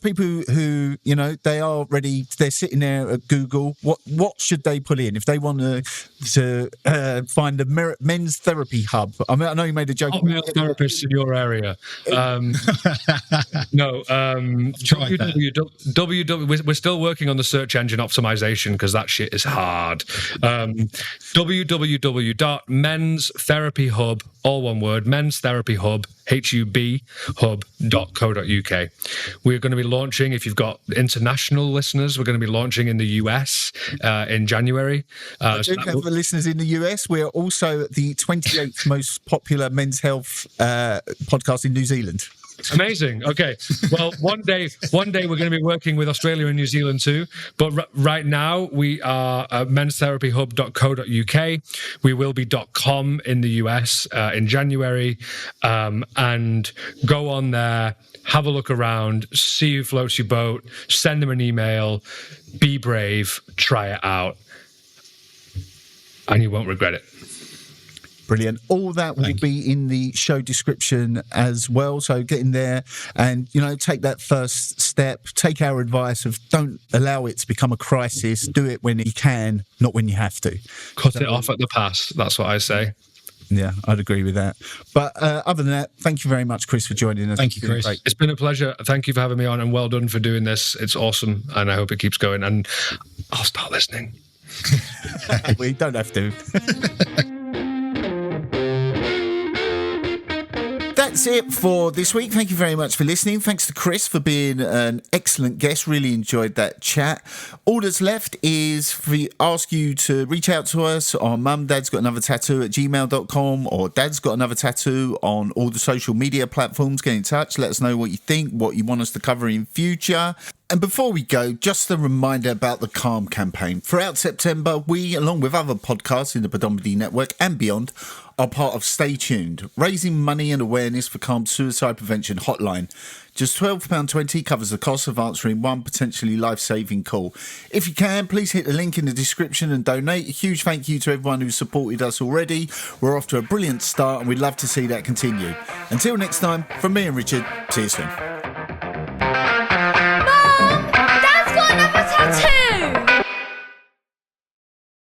People who they are ready, they're sitting there at Google. What should they put in if they want to find the men's therapy hub? I mean, I know you made a joke. Hot male therapists in your area. No. We're still working on the search engine optimization because that shit is hard. www.menstherapyhub, all one word, menstherapyhub, HUB, hub.co.uk. We're going to be launching, if you've got international listeners, we're going to be launching in the US in January. I do have listeners in the US. We're also the 28th most popular men's health podcast in New Zealand. Amazing. Okay. Well, one day we're going to be working with Australia and New Zealand too. But right now we are menstherapyhub.co.uk. We will be .com in the US in January. And go on there, have a look around, see who floats your boat, send them an email, be brave, try it out, and you won't regret it. Brilliant. All that will be in the show description as well. So get in there and, take that first step. Take our advice of don't allow it to become a crisis. Do it when you can, not when you have to. Cut it off at the pass. That's what I say. Yeah, I'd agree with that. But other than that, thank you very much, Chris, for joining us. Thank you, Chris. It's been a pleasure. Thank you for having me on, and well done for doing this. It's awesome, and I hope it keeps going. And I'll start listening. We don't have to. that's it for this week. Thank you very much for listening. Thanks to Chris for being an excellent guest. Really enjoyed that chat. All that's left is ask you to reach out to us on mumdadsgotanothertattoo@gmail.com or Dad's Got Another Tattoo on all the social media platforms. Get in touch. Let us know what you think, what you want us to cover in future. And before we go, just a reminder about the Calm campaign. Throughout September, we, along with other podcasts in the Predominantly Network and beyond, are part of Stay Tuned, raising money and awareness for Calm's suicide prevention hotline. Just £12.20 covers the cost of answering one potentially life-saving call. If you can, please hit the link in the description and donate. A huge thank you to everyone who's supported us already. We're off to a brilliant start and we'd love to see that continue. Until next time, from me and Richard, see you soon.